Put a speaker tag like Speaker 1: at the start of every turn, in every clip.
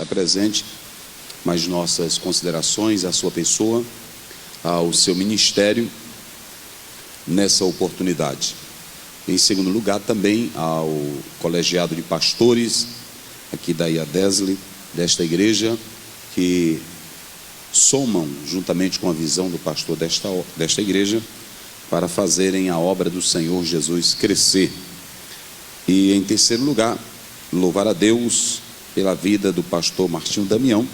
Speaker 1: presente, mas nossas considerações à sua pessoa, ao seu ministério, nessa oportunidade. Em segundo lugar, também ao colegiado de pastores, aqui da IADESLE, desta igreja, que somam, juntamente com a visão do pastor desta igreja, para fazerem a obra do Senhor Jesus crescer. E em terceiro lugar, louvar a Deus pela vida do pastor Martinho Damião,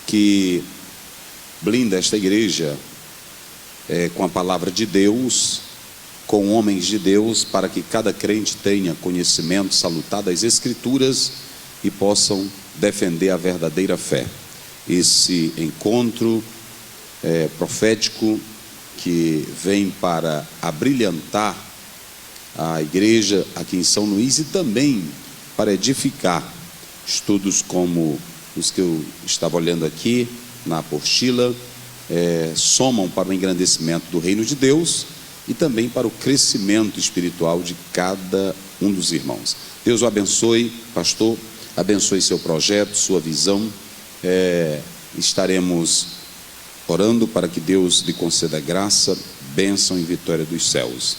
Speaker 1: que blinda esta igreja com a palavra de Deus, com homens de Deus, para que cada crente tenha conhecimento salutar das Escrituras e possam defender a verdadeira fé. Esse encontro profético que vem para abrilhantar a igreja aqui em São Luís e também para edificar estudos como os que eu estava olhando aqui na apostila, somam para o engrandecimento do reino de Deus e também para o crescimento espiritual de cada um dos irmãos. Deus o abençoe, pastor, abençoe seu projeto, sua visão. Estaremos orando para que Deus lhe conceda graça, bênção e vitória dos céus.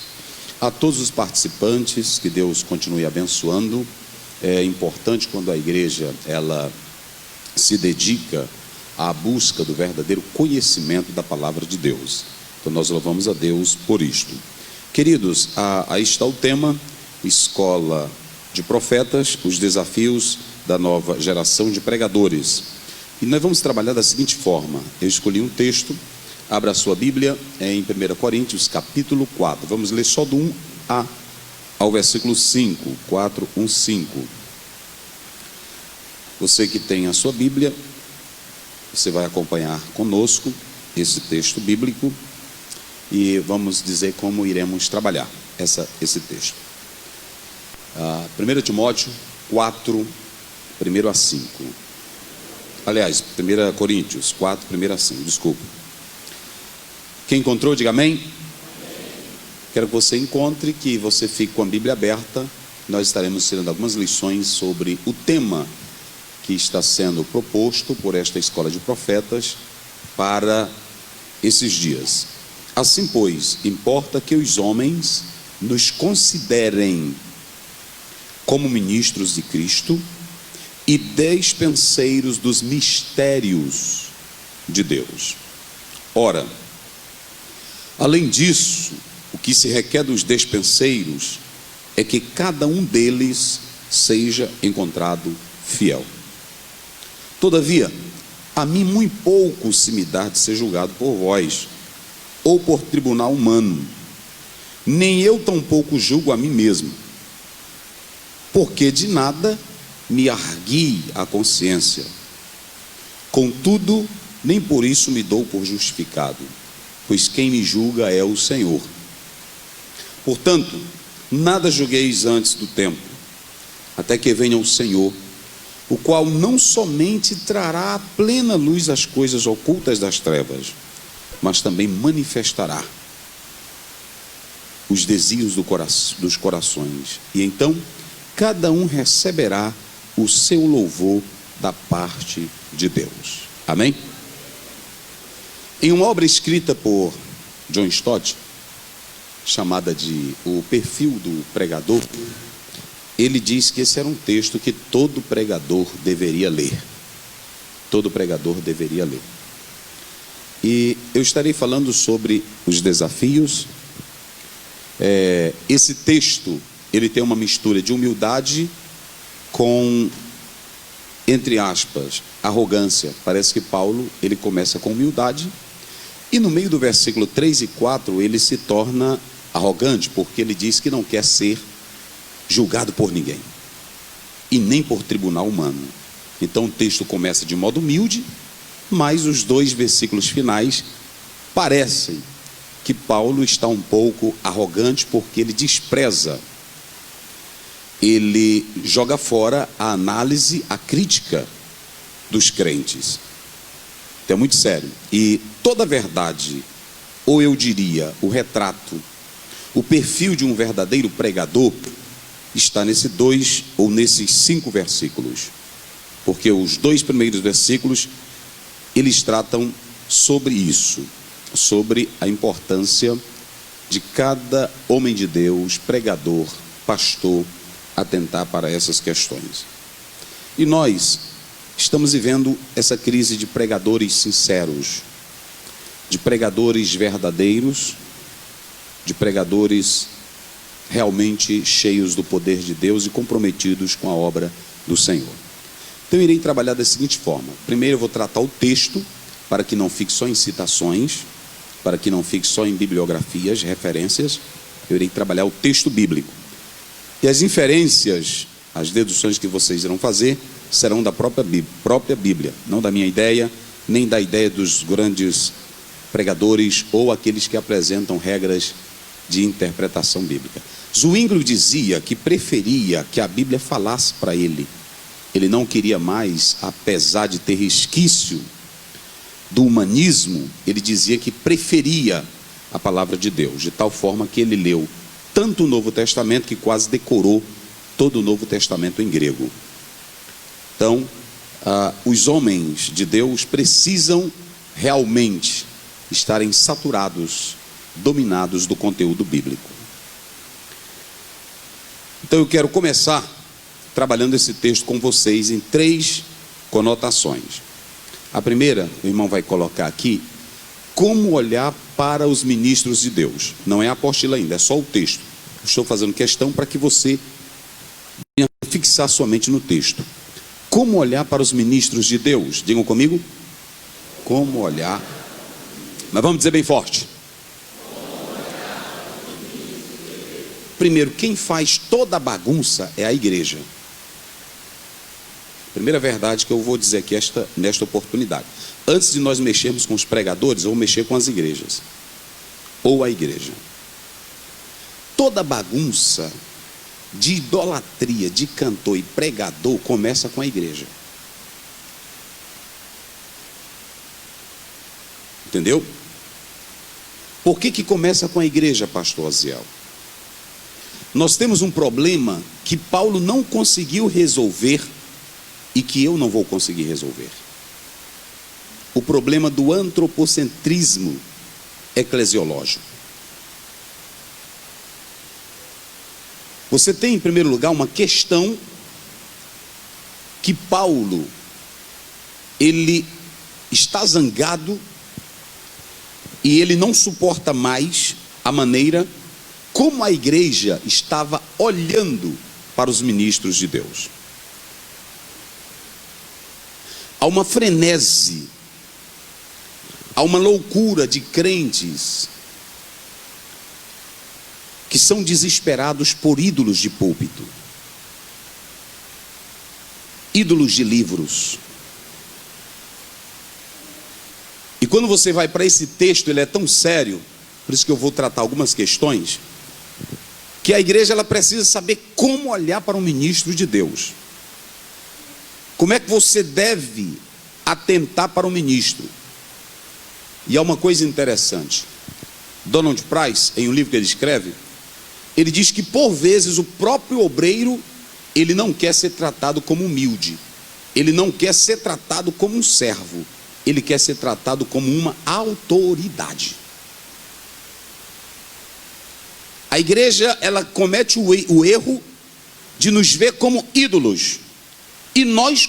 Speaker 1: A todos os participantes, que Deus continue abençoando. É importante quando a igreja ela se dedica à busca do verdadeiro conhecimento da palavra de Deus. Então nós louvamos a Deus por isto. Queridos, aí está o tema, Escola de Profetas, os desafios da nova geração de pregadores. E nós vamos trabalhar da seguinte forma: eu escolhi um texto, abra a sua Bíblia em 1 Coríntios capítulo 4, vamos ler só do 1a ao versículo 5, 4, 1, 5. Você que tem a sua Bíblia, você vai acompanhar conosco esse texto bíblico e vamos dizer como iremos trabalhar esse texto. 1 Timóteo 4, 1 a 5. Aliás, 1 Coríntios 4, 1 a 5, desculpa. Quem encontrou, diga amém. Amém. Quero que você encontre, que você fique com a Bíblia aberta. Nós estaremos tirando algumas lições sobre o tema que está sendo proposto por esta escola de profetas para esses dias. Assim, pois, importa que os homens nos considerem como ministros de Cristo e despenseiros dos mistérios de Deus. Ora, além disso, o que se requer dos despenseiros é que cada um deles seja encontrado fiel. Todavia, a mim muito pouco se me dá de ser julgado por vós, ou por tribunal humano, nem eu tampouco julgo a mim mesmo, porque de nada me argui a consciência. Contudo, nem por isso me dou por justificado, pois quem me julga é o Senhor. Portanto, nada julgueis antes do tempo, até que venha o Senhor, o qual não somente trará à plena luz as coisas ocultas das trevas, mas também manifestará os desígnios dos corações. E então, cada um receberá o seu louvor da parte de Deus. Amém? Em uma obra escrita por John Stott, chamada de O Perfil do Pregador, ele diz que esse era um texto que todo pregador deveria ler. Todo pregador deveria ler. E eu estarei falando sobre os desafios. Esse texto, ele tem uma mistura de humildade com, entre aspas, arrogância. Parece que Paulo, ele começa com humildade e no meio do versículo 3 e 4 ele se torna arrogante, porque ele diz que não quer ser julgado por ninguém e nem por tribunal humano. Então o texto começa de modo humilde, mas os dois versículos finais parecem que Paulo está um pouco arrogante, porque ele despreza, ele joga fora a análise, a crítica dos crentes. Então é muito sério. E toda a verdade, ou eu diria, o retrato, o perfil de um verdadeiro pregador, está nesses 5 versículos. porque os 2 primeiros versículos, eles tratam sobre isso, sobre a importância de cada homem de Deus, pregador, pastor, atentar para essas questões. E nós estamos vivendo essa crise de pregadores sinceros, de pregadores verdadeiros, de pregadores realmente cheios do poder de Deus e comprometidos com a obra do Senhor. Então eu irei trabalhar da seguinte forma: primeiro eu vou tratar o texto, para que não fique só em citações, para que não fique só em bibliografias, referências. Eu irei trabalhar o texto bíblico. E as inferências, as deduções que vocês irão fazer, serão da própria Bíblia, não da minha ideia, nem da ideia dos grandes pregadores ou aqueles que apresentam regras de interpretação bíblica. Zwinglio dizia que preferia que a Bíblia falasse para ele. Ele não queria mais, apesar de ter resquício do humanismo, ele dizia que preferia a palavra de Deus, de tal forma que ele leu tanto o Novo Testamento que quase decorou todo o Novo Testamento em grego. Então, os homens de Deus precisam realmente estarem saturados, dominados do conteúdo bíblico. Então eu quero começar trabalhando esse texto com vocês em 3 conotações. A primeira, o irmão vai colocar aqui: como olhar para os ministros de Deus. Não é a apostila ainda, é só o texto. Estou fazendo questão para que você venha fixar sua mente no texto. Como olhar para os ministros de Deus? Digam comigo. Como olhar. Mas vamos dizer bem forte. Primeiro, quem faz toda a bagunça é a igreja. Primeira verdade que eu vou dizer aqui nesta oportunidade. Antes de nós mexermos com os pregadores, eu vou mexer com as igrejas. Ou a igreja. Toda bagunça de idolatria, de cantor e pregador, começa com a igreja. Entendeu? Por que começa com a igreja, pastor Aziel? Nós temos um problema que Paulo não conseguiu resolver e que eu não vou conseguir resolver. O problema do antropocentrismo eclesiológico. Você tem, em primeiro lugar, uma questão que Paulo, ele está zangado e ele não suporta mais a maneira como a igreja estava olhando para os ministros de Deus. Há uma frenesi, há uma loucura de crentes que são desesperados por ídolos de púlpito, ídolos de livros. E quando você vai para esse texto, ele é tão sério, por isso que eu vou tratar algumas questões, que a igreja ela precisa saber como olhar para um ministro de Deus. Como é que você deve atentar para o ministro? E há uma coisa interessante. Donald Price, em um livro que ele escreve, ele diz que por vezes o próprio obreiro, ele não quer ser tratado como humilde, ele não quer ser tratado como um servo, ele quer ser tratado como uma autoridade. A igreja, ela comete o erro de nos ver como ídolos. E nós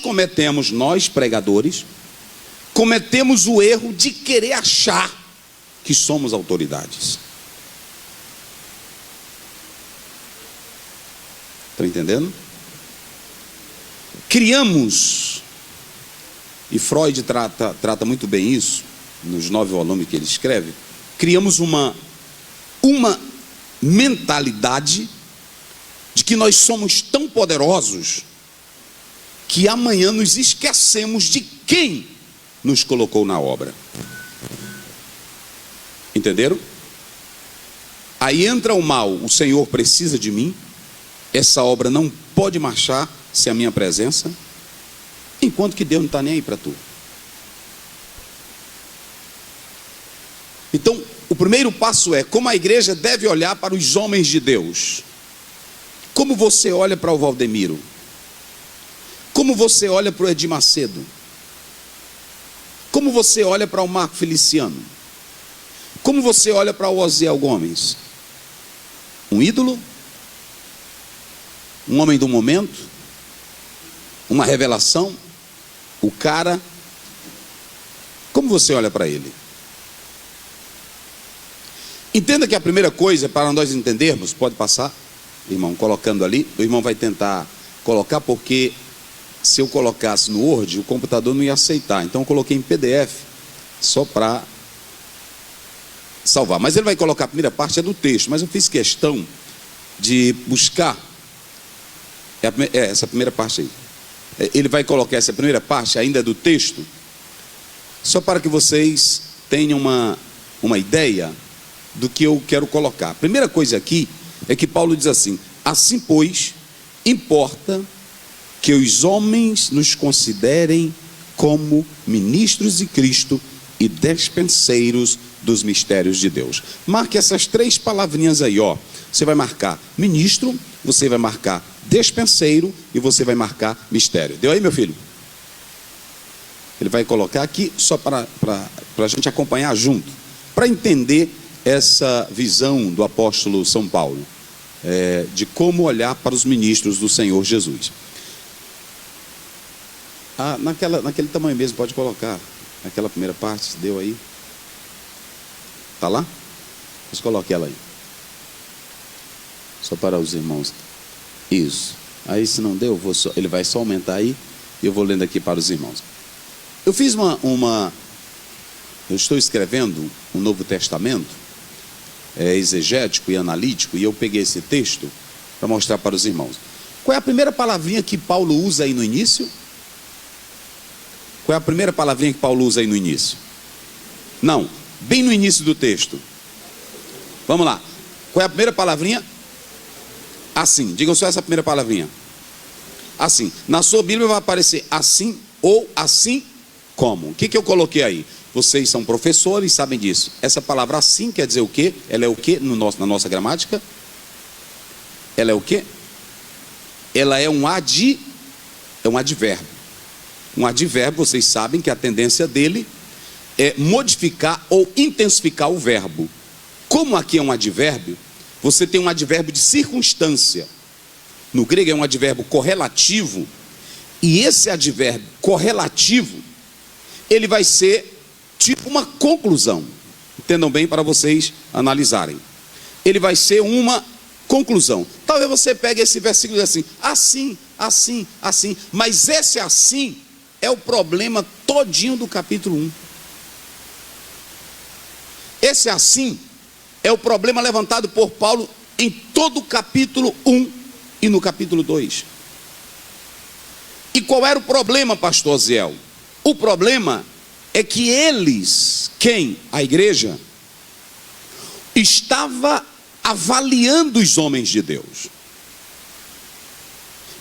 Speaker 1: pregadores, cometemos o erro de querer achar que somos autoridades. Estão entendendo? Criamos, e Freud trata muito bem isso, nos 9 volumes que ele escreve, criamos uma mentalidade de que nós somos tão poderosos que amanhã nos esquecemos de quem nos colocou na obra. Entenderam? Aí entra o mal: o Senhor precisa de mim, essa obra não pode marchar sem a minha presença, enquanto que Deus não está nem aí para tu. Então, o primeiro passo é como a igreja deve olhar para os homens de Deus. Como você olha para o Valdemiro? Como você olha para o Edir Macedo? Como você olha para o Marco Feliciano? Como você olha para o Osiel Gomes? Um ídolo? Um homem do momento? Uma revelação? O cara? Como você olha para ele? Entenda que a primeira coisa, para nós entendermos, pode passar, irmão, colocando ali, o irmão vai tentar colocar, porque se eu colocasse no Word, o computador não ia aceitar, então eu coloquei em PDF, só para salvar. Mas ele vai colocar a primeira parte, é do texto, mas eu fiz questão de buscar, essa primeira parte aí, ele vai colocar essa primeira parte, ainda do texto, só para que vocês tenham uma ideia do que eu quero colocar. A primeira coisa aqui é que Paulo diz assim: assim pois, importa que os homens nos considerem como ministros de Cristo e despenseiros dos mistérios de Deus. Marque essas três palavrinhas aí, ó. Você vai marcar ministro, você vai marcar despenseiro e você vai marcar mistério. Deu aí, meu filho? Ele vai colocar aqui só para a gente acompanhar junto, para entender essa visão do apóstolo São Paulo, de como olhar para os ministros do Senhor Jesus. Naquele tamanho mesmo, pode colocar. Aquela primeira parte, deu aí? Está lá? Mas coloque ela aí. Só para os irmãos. Isso. Aí se não deu, ele vai só aumentar aí. E eu vou lendo aqui para os irmãos. Eu fiz eu estou escrevendo um Novo Testamento, exegético e analítico, e eu peguei esse texto para mostrar para os irmãos. Qual é a primeira palavrinha que Paulo usa aí no início? Qual é a primeira palavrinha que Paulo usa aí no início? Não, bem no início do texto. Vamos lá. Qual é a primeira palavrinha? Assim. Digam só essa primeira palavrinha. Assim. Na sua Bíblia vai aparecer assim ou assim como. O que eu coloquei aí? Vocês são professores, sabem disso. Essa palavra assim quer dizer o quê? Ela é o quê na nossa gramática? Ela é o quê? Ela é um advérbio. Um advérbio, vocês sabem que a tendência dele é modificar ou intensificar o verbo. Como aqui é um advérbio, você tem um advérbio de circunstância. No grego é um advérbio correlativo. E esse advérbio correlativo, ele vai ser tipo uma conclusão. Entendam bem para vocês analisarem. Ele vai ser uma conclusão. Talvez você pegue esse versículo e diga assim, assim. Mas esse assim é o problema todinho do capítulo 1. Esse assim é o problema levantado por Paulo em todo o capítulo 1 e no capítulo 2. E qual era o problema, pastor Osiel? O problema é que eles, a igreja, estava avaliando os homens de Deus.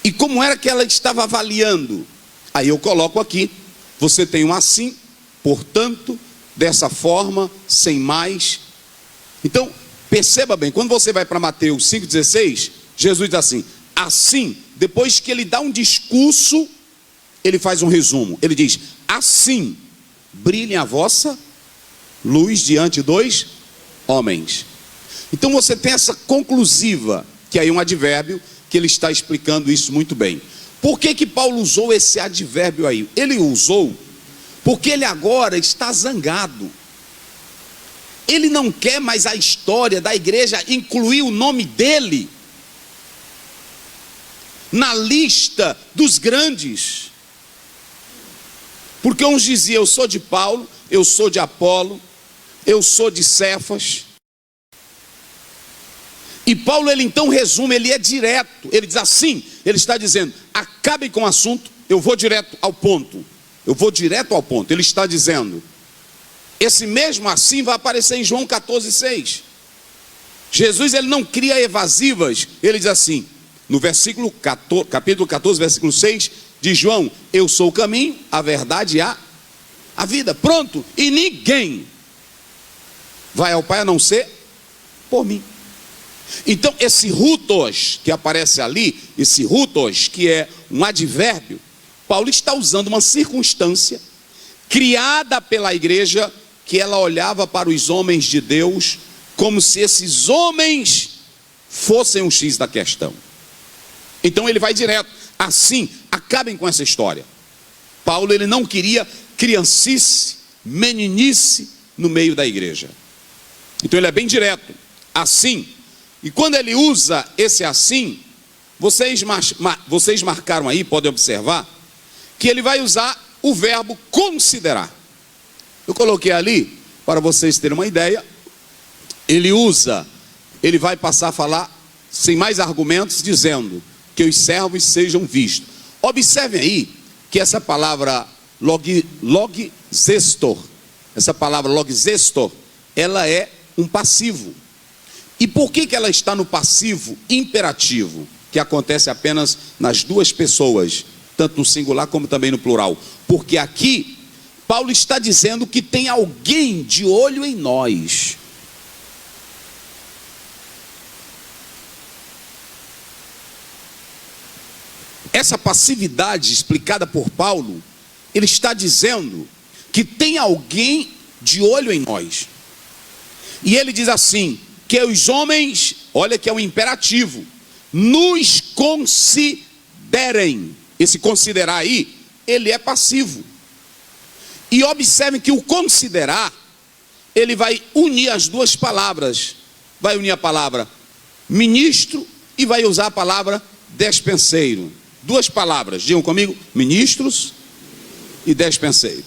Speaker 1: E como era que ela estava avaliando? Aí eu coloco aqui, você tem um assim, portanto, dessa forma, sem mais. Então, perceba bem, quando você vai para Mateus 5,16, Jesus diz assim, depois que ele dá um discurso, ele faz um resumo, ele diz, assim, brilhem a vossa luz diante dos homens. Então você tem essa conclusiva, que aí é um advérbio, que ele está explicando isso muito bem. Por que Paulo usou esse advérbio aí? Ele usou porque ele agora está zangado. Ele não quer mais a história da igreja incluir o nome dele na lista dos grandes. Porque uns diziam, eu sou de Paulo, eu sou de Apolo, eu sou de Cefas. E Paulo, ele então resume, ele é direto, ele diz assim, ele está dizendo, acabem com o assunto, eu vou direto ao ponto. Ele está dizendo, esse mesmo assim vai aparecer em João 14,6. Jesus, ele não cria evasivas, ele diz assim, no capítulo 14, versículo 6, de João, eu sou o caminho, a verdade e a vida. Pronto, e ninguém vai ao Pai a não ser por mim. Então esse rutos que aparece ali, esse rutos que é um advérbio, Paulo está usando uma circunstância criada pela igreja, que ela olhava para os homens de Deus como se esses homens fossem o X da questão. Então ele vai direto, assim, acabem com essa história. Paulo, ele não queria criancice, meninice no meio da igreja. Então ele é bem direto, assim. E quando ele usa esse assim, vocês marcaram aí, podem observar, que ele vai usar o verbo considerar. Eu coloquei ali, para vocês terem uma ideia, ele vai passar a falar, sem mais argumentos, dizendo que os servos sejam vistos. Observem aí, que essa palavra logzestor, ela é um passivo. E por que ela está no passivo imperativo, que acontece apenas nas duas pessoas, tanto no singular como também no plural? Porque aqui, Paulo está dizendo que tem alguém de olho em nós. Essa passividade explicada por Paulo, ele está dizendo que tem alguém de olho em nós. E ele diz assim, que os homens, olha que é um imperativo, nos considerem. Esse considerar aí, ele é passivo. E observem que o considerar, ele vai unir as duas palavras. Vai unir a palavra ministro e vai usar a palavra despenseiro. Duas palavras, digam comigo, ministros e despenseiro.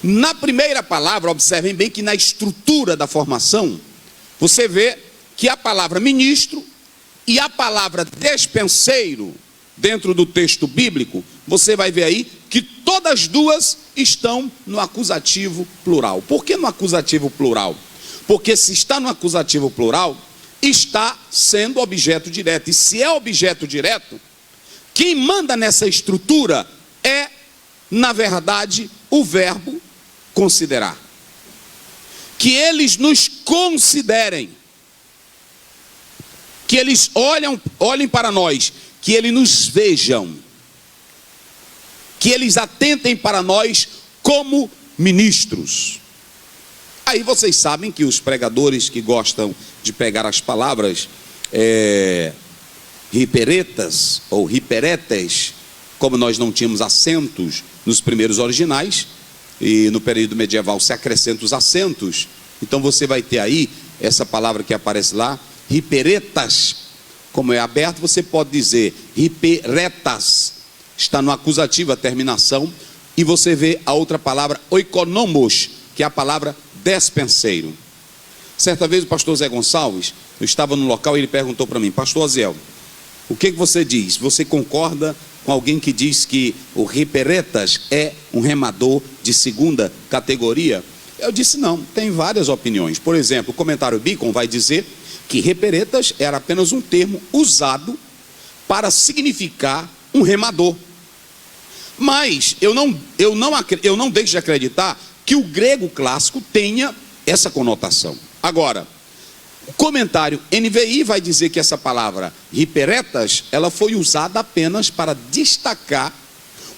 Speaker 1: Na primeira palavra, observem bem que na estrutura da formação, você vê que a palavra ministro e a palavra despenseiro, dentro do texto bíblico, você vai ver aí que todas as duas estão no acusativo plural. Por que no acusativo plural? Porque se está no acusativo plural, está sendo objeto direto. E se é objeto direto, quem manda nessa estrutura é, na verdade, o verbo considerar. Que eles nos considerem, que eles olhem para nós, que eles nos vejam, que eles atentem para nós como ministros. Aí vocês sabem que os pregadores que gostam de pegar as palavras riperetas ou riperetes, como nós não tínhamos acentos nos primeiros originais, e no período medieval se acrescentam os acentos, então você vai ter aí essa palavra que aparece lá, riperetas, como é aberto, você pode dizer riperetas, está no acusativo a terminação, e você vê a outra palavra oikonomos, que é a palavra despenseiro. Certa vez o pastor Zé Gonçalves, eu estava no local e ele perguntou para mim, pastor Aziel, o que você diz? Você concorda com alguém que diz que o riperetas é um remador de segunda categoria? Eu disse não, tem várias opiniões. Por exemplo, o comentário Beacon vai dizer que riperetas era apenas um termo usado para significar um remador. Mas eu não deixo de acreditar que o grego clássico tenha essa conotação. Agora, o comentário NVI vai dizer que essa palavra riperetas, ela foi usada apenas para destacar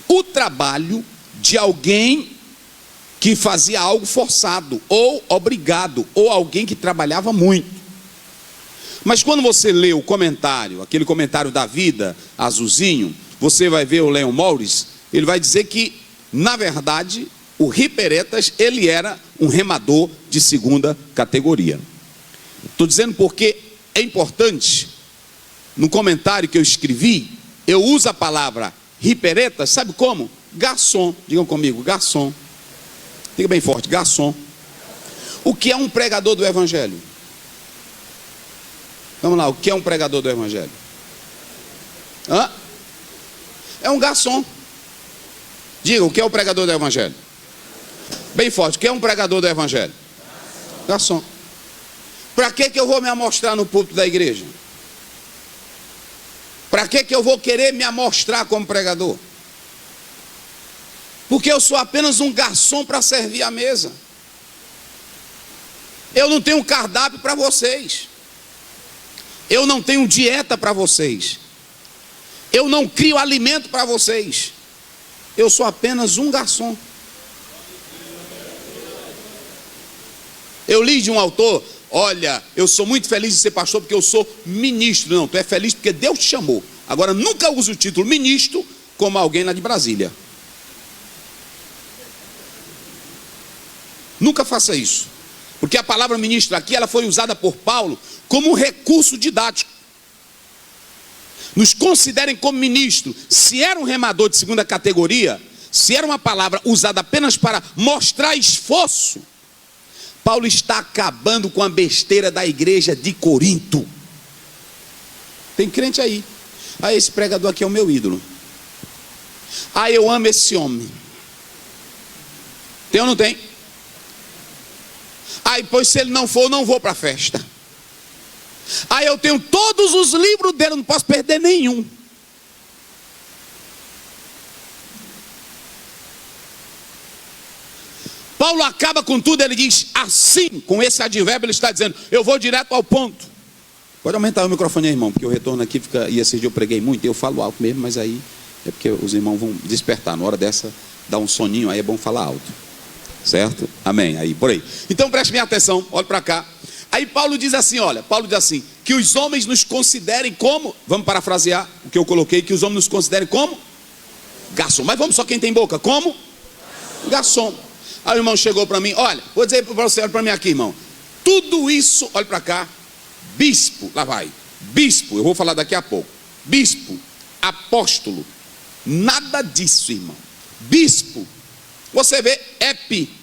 Speaker 1: o trabalho de alguém que fazia algo forçado, ou obrigado, ou alguém que trabalhava muito. Mas quando você lê o comentário, aquele comentário da vida, azulzinho, você vai ver o Leon Morris, ele vai dizer que, na verdade, o riperetas, ele era um remador de segunda categoria. Estou dizendo porque é importante, no comentário que eu escrevi, eu uso a palavra riperetas, sabe como? Garçom, digam comigo, garçom. Diga bem forte, garçom. O que é um pregador do evangelho? Vamos lá, o que é um pregador do evangelho? É um garçom. Diga, o que é o pregador do evangelho? Bem forte, o que é um pregador do evangelho? Garçom. Para que eu vou me amostrar no púlpito da igreja? Para que eu vou querer me amostrar como pregador? Porque eu sou apenas um garçom para servir a mesa. Eu não tenho cardápio para vocês. Eu não tenho dieta para vocês. Eu não crio alimento para vocês. Eu sou apenas um garçom. Eu li de um autor: olha, eu sou muito feliz de ser pastor porque eu sou ministro. Não, tu é feliz porque Deus te chamou. Agora, nunca use o título ministro como alguém lá de Brasília. Nunca faça isso. Porque a palavra ministro aqui, ela foi usada por Paulo como um recurso didático. Nos considerem como ministro. Se era um remador de segunda categoria, se era uma palavra usada apenas para mostrar esforço, Paulo está acabando com a besteira da igreja de Corinto. Tem crente aí: ah, esse pregador aqui é o meu ídolo. Ah, eu amo esse homem. Tem ou não tem? Ah, pois se ele não for, eu não vou para a festa. Ah, eu tenho todos os livros dele, eu não posso perder nenhum. Paulo acaba com tudo, ele diz assim, com esse advérbio ele está dizendo: eu vou direto ao ponto. Pode aumentar o microfone aí, irmão, porque o retorno aqui fica, e esse dia eu preguei muito, e eu falo alto mesmo, mas aí é porque os irmãos vão despertar, na hora dessa, dá um soninho, aí é bom falar alto, certo? Amém, aí, por aí. Então preste minha atenção, olhe para cá. Aí Paulo diz assim, olha, Paulo diz assim: que os homens nos considerem como, vamos parafrasear o que eu coloquei, que os homens nos considerem como garçom. Mas vamos só quem tem boca, como garçom. Aí o irmão chegou para mim: olha, vou dizer para você, olha para mim aqui, irmão. Tudo isso, olha para cá, bispo, lá vai, bispo, eu vou falar daqui a pouco. Bispo, apóstolo, nada disso, irmão. Bispo, você vê,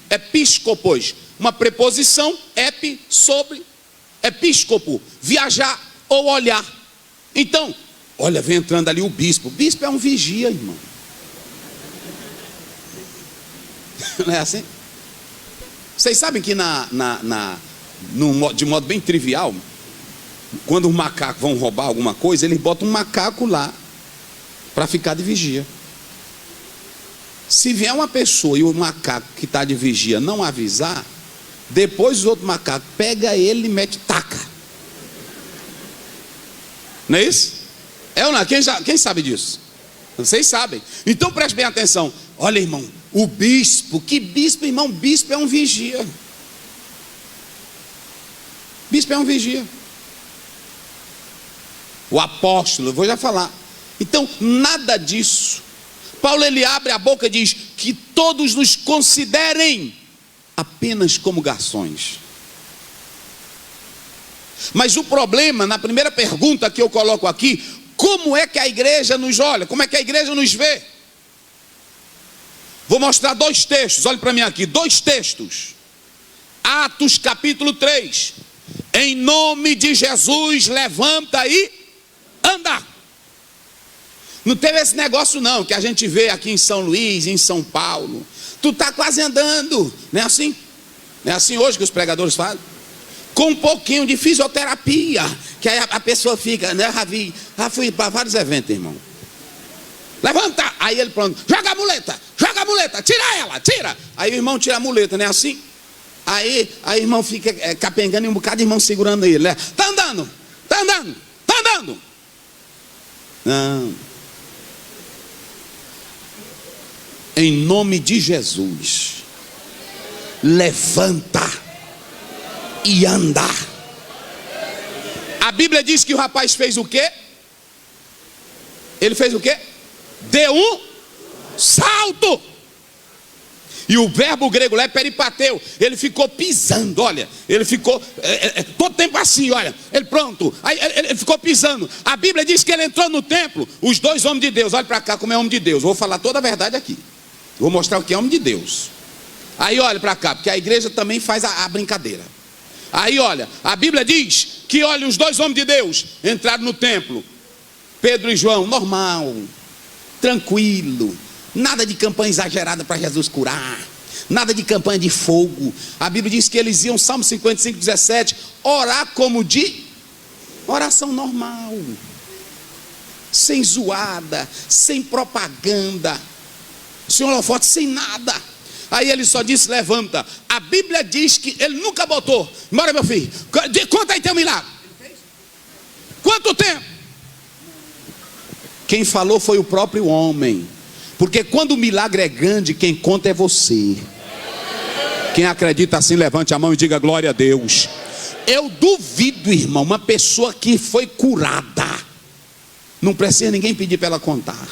Speaker 1: episcopos, uma preposição, epi, sobre, episcopo, viajar ou olhar. Então, olha, vem entrando ali o bispo. Bispo é um vigia, irmão. Não é assim? Vocês sabem que de modo bem trivial, quando os macacos vão roubar alguma coisa, eles botam um macaco lá para ficar de vigia. Se vier uma pessoa e o macaco que está de vigia não avisar, depois os outros macacos pega ele e mete taca. Não é isso? É ou não? Quem sabe disso? Vocês sabem. Então preste bem atenção. Olha, irmão, o bispo, que bispo, irmão? Bispo é um vigia. Bispo é um vigia. O apóstolo, eu vou já falar. Então, nada disso. Paulo, ele abre a boca e diz que todos nos considerem apenas como garçons. Mas o problema, na primeira pergunta que eu coloco aqui: como é que a igreja nos olha? Como é que a igreja nos vê? Vou mostrar dois textos, olhe para mim aqui, dois textos. Atos capítulo 3. Em nome de Jesus, levanta e anda. Não teve esse negócio não, que a gente vê aqui em São Luís, em São Paulo. Tu está quase andando, não é assim? Não é assim hoje que os pregadores falam? Com um pouquinho de fisioterapia, que aí a pessoa fica, né? Já fui para vários eventos, irmão. Levanta, aí ele pronto, joga a muleta, tira ela, tira. Aí o irmão tira a muleta, não é assim? Aí o irmão fica capengando e um bocado de irmão segurando ele, né? Tá andando. Não. Em nome de Jesus, levanta e anda. A Bíblia diz que o rapaz fez o quê? Ele fez o quê? Deu um salto. E o verbo grego lá é peripateu. Ele ficou pisando, olha. Ele ficou todo tempo assim, olha. Ele pronto. Aí ele ficou pisando. A Bíblia diz que ele entrou no templo. Os dois homens de Deus, olha para cá como é homem de Deus. Vou falar toda a verdade aqui. Vou mostrar o que é homem de Deus. Aí olha para cá, porque a igreja também faz a brincadeira. Aí olha, a Bíblia diz que olha, os dois homens de Deus entraram no templo. Pedro e João, normal, tranquilo. Nada de campanha exagerada para Jesus curar. Nada de campanha de fogo. A Bíblia diz que eles iam, Salmo 55, 17, orar como de oração normal. Sem zoada, sem propaganda. Sem holofote, sem nada. Aí ele só disse, levanta. A Bíblia diz que ele nunca botou. Bora, meu filho, conta aí teu milagre. Quanto tempo? Quem falou foi o próprio homem. Porque quando o milagre é grande, quem conta é você. Quem acredita assim, levante a mão e diga glória a Deus. Eu duvido, irmão, uma pessoa que foi curada, não precisa ninguém pedir para ela contar.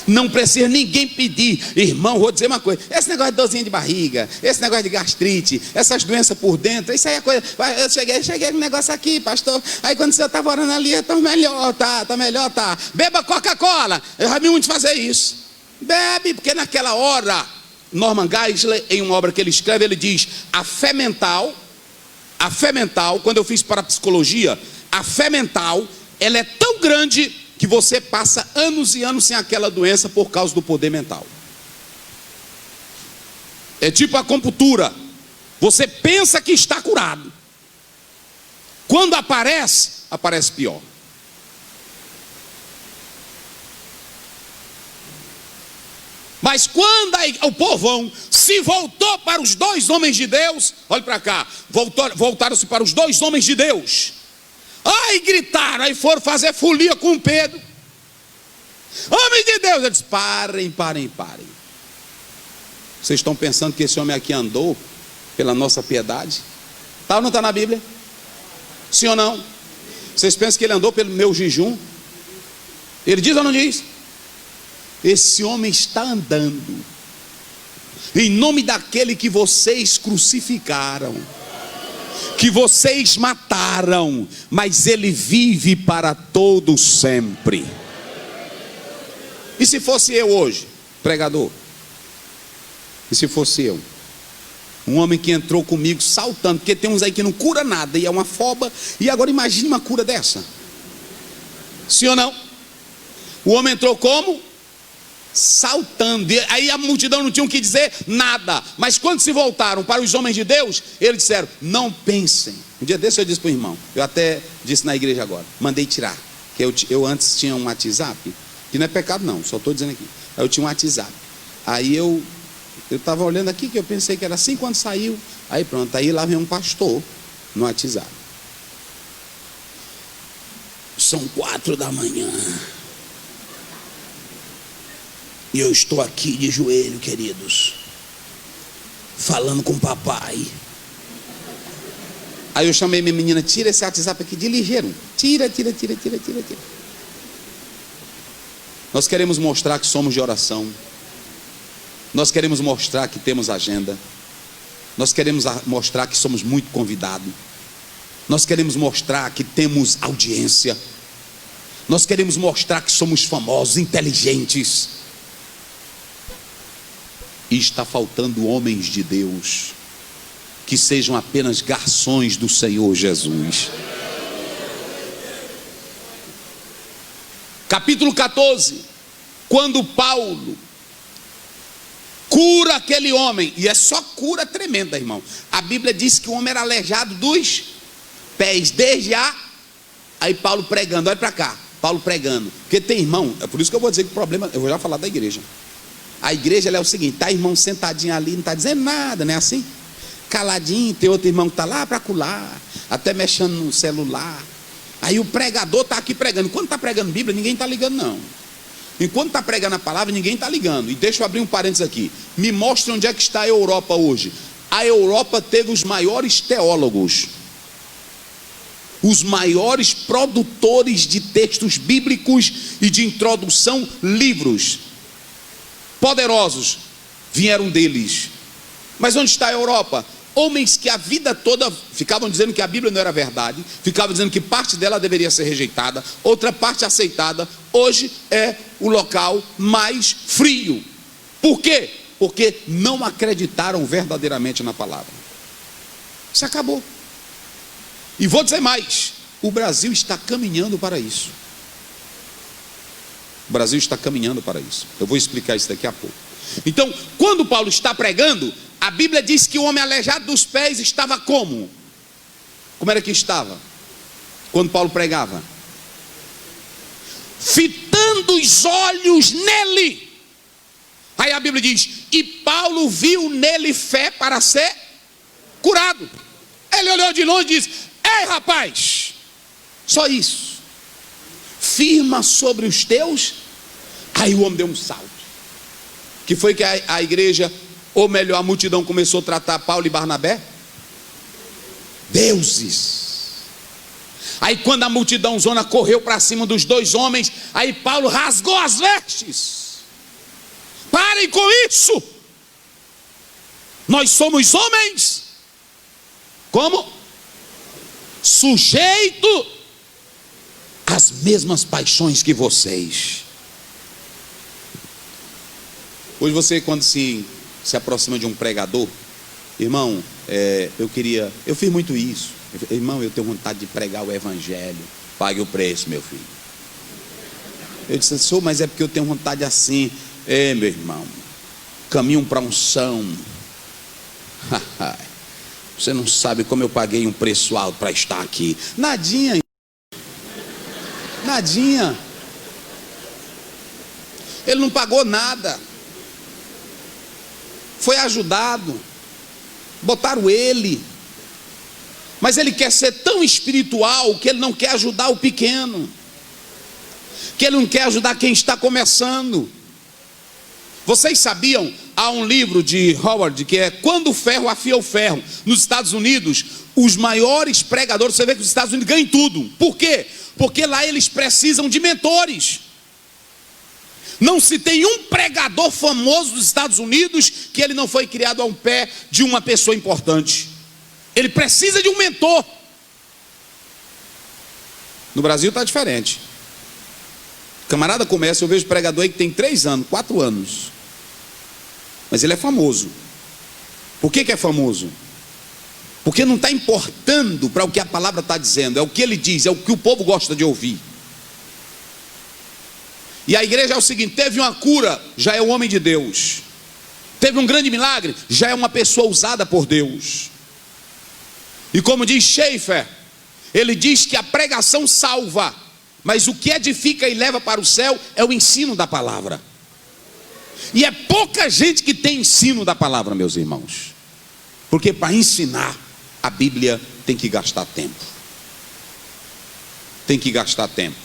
Speaker 1: Não precisa ninguém pedir. Irmão, vou dizer uma coisa: esse negócio de dorzinha de barriga, esse negócio de gastrite, essas doenças por dentro, isso aí é coisa. Eu cheguei com um negócio aqui, pastor. Aí quando você estava orando ali, eu estou melhor, tá melhor, tá. Beba Coca-Cola. Eu já vi muitos fazer isso. Bebe, porque naquela hora, Norman Geisler, em uma obra que ele escreve, ele diz: a fé mental, quando eu fiz parapsicologia, a fé mental, ela é tão grande que você passa anos e anos sem aquela doença por causa do poder mental. É tipo a acupuntura. Você pensa que está curado. Quando aparece pior. Mas quando o povão se voltou para os dois homens de Deus, olhe para cá, voltaram-se para os dois homens de Deus. Aí gritaram, aí foram fazer folia com Pedro. Homem de Deus, eu disse: parem. Vocês estão pensando que esse homem aqui andou pela nossa piedade? Tá ou não está na Bíblia? Sim ou não? Vocês pensam que ele andou pelo meu jejum? Ele diz ou não diz? Esse homem está andando em nome daquele que vocês crucificaram, que vocês mataram, mas ele vive para todo sempre. E se fosse eu hoje, pregador? E se fosse eu? Um homem que entrou comigo saltando, porque tem uns aí que não cura nada, e é uma foba. E agora imagine uma cura dessa. Sim ou não? O homem entrou como? Saltando. E aí a multidão não tinha o que dizer nada. Mas quando se voltaram para os homens de Deus, eles disseram: não pensem. Um dia desse eu disse para o irmão, eu até disse na igreja agora, mandei tirar, que eu antes tinha um WhatsApp, que não é pecado não, só estou dizendo aqui. Aí eu tinha um WhatsApp. Aí eu estava olhando aqui, que eu pensei que era assim quando saiu. Aí pronto, aí lá vem um pastor no WhatsApp. São 4 da manhã. E eu estou aqui de joelho, queridos, falando com o papai. Aí eu chamei minha menina: tira esse WhatsApp aqui de ligeiro. Tira. Nós queremos mostrar que somos de oração. Nós queremos mostrar que temos agenda. Nós queremos mostrar que somos muito convidados. Nós queremos mostrar que temos audiência. Nós queremos mostrar que somos famosos, inteligentes. E está faltando homens de Deus que sejam apenas garçons do Senhor Jesus. Capítulo 14, quando Paulo cura aquele homem, e é só cura tremenda, irmão. A Bíblia diz que o homem era aleijado dos pés, desde aí Paulo pregando, olha para cá, Paulo pregando, porque tem irmão, é por isso que eu vou dizer que o problema, eu vou já falar da igreja. A igreja, ela é o seguinte: tá irmão sentadinho ali, não está dizendo nada, não é assim? Caladinho, tem outro irmão que está lá para colar, até mexendo no celular. Aí o pregador está aqui pregando. Quando está pregando Bíblia, ninguém está ligando não. Enquanto está pregando a palavra, ninguém está ligando. E deixa eu abrir um parênteses aqui. Me mostre onde é que está a Europa hoje. A Europa teve os maiores teólogos, os maiores produtores de textos bíblicos e de introdução, livros poderosos vieram deles. Mas onde está a Europa? Homens que a vida toda ficavam dizendo que a Bíblia não era verdade, ficavam dizendo que parte dela deveria ser rejeitada, outra parte aceitada. Hoje é o local mais frio. Por quê? Porque não acreditaram verdadeiramente na palavra. Isso acabou. E vou dizer mais: o Brasil está caminhando para isso. O Brasil está caminhando para isso. Eu vou explicar isso daqui a pouco. Então, quando Paulo está pregando, a Bíblia diz que o homem aleijado dos pés estava como? Como era que estava? Quando Paulo pregava? Fitando os olhos nele. Aí a Bíblia diz: e Paulo viu nele fé para ser curado. Ele olhou de longe e disse: ei rapaz, só isso. Firma sobre os teus. Aí o homem deu um salto. Que foi que a igreja, ou melhor, a multidão começou a tratar Paulo e Barnabé? Deuses. Aí quando a multidão zona correu para cima dos dois homens, aí Paulo rasgou as vestes. Parem com isso. Nós somos homens. Como? Sujeito às mesmas paixões que vocês. Hoje você, quando se aproxima de um pregador, irmão, eu fiz muito isso. Irmão, eu tenho vontade de pregar o evangelho. Pague o preço, meu filho. Eu disse, senhor, mas é porque eu tenho vontade assim. Meu irmão, caminho para unção. Você não sabe como eu paguei um preço alto para estar aqui. Nadinha. Nadinha. Ele não pagou nada. Foi ajudado. Botaram ele. Mas ele quer ser tão espiritual que ele não quer ajudar o pequeno. Que ele não quer ajudar quem está começando. Vocês sabiam? Há um livro de Howard que é Quando o Ferro Afia o Ferro. Nos Estados Unidos, os maiores pregadores, você vê que os Estados Unidos ganham tudo. Por quê? Porque lá eles precisam de mentores. Não se tem um pregador famoso dos Estados Unidos que ele não foi criado ao pé de uma pessoa importante. Ele precisa de um mentor. No Brasil está diferente. Camarada começa, eu vejo pregador aí que tem 3 anos, 4 anos. Mas ele é famoso. Por que é famoso? Porque não está importando para o que a palavra está dizendo. É o que ele diz, é o que o povo gosta de ouvir. E a igreja é o seguinte, teve uma cura, já é um homem de Deus. Teve um grande milagre, já é uma pessoa usada por Deus. E como diz Schaeffer, ele diz que a pregação salva, mas o que edifica e leva para o céu é o ensino da palavra. E é pouca gente que tem ensino da palavra, meus irmãos. Porque para ensinar, a Bíblia tem que gastar tempo. Tem que gastar tempo.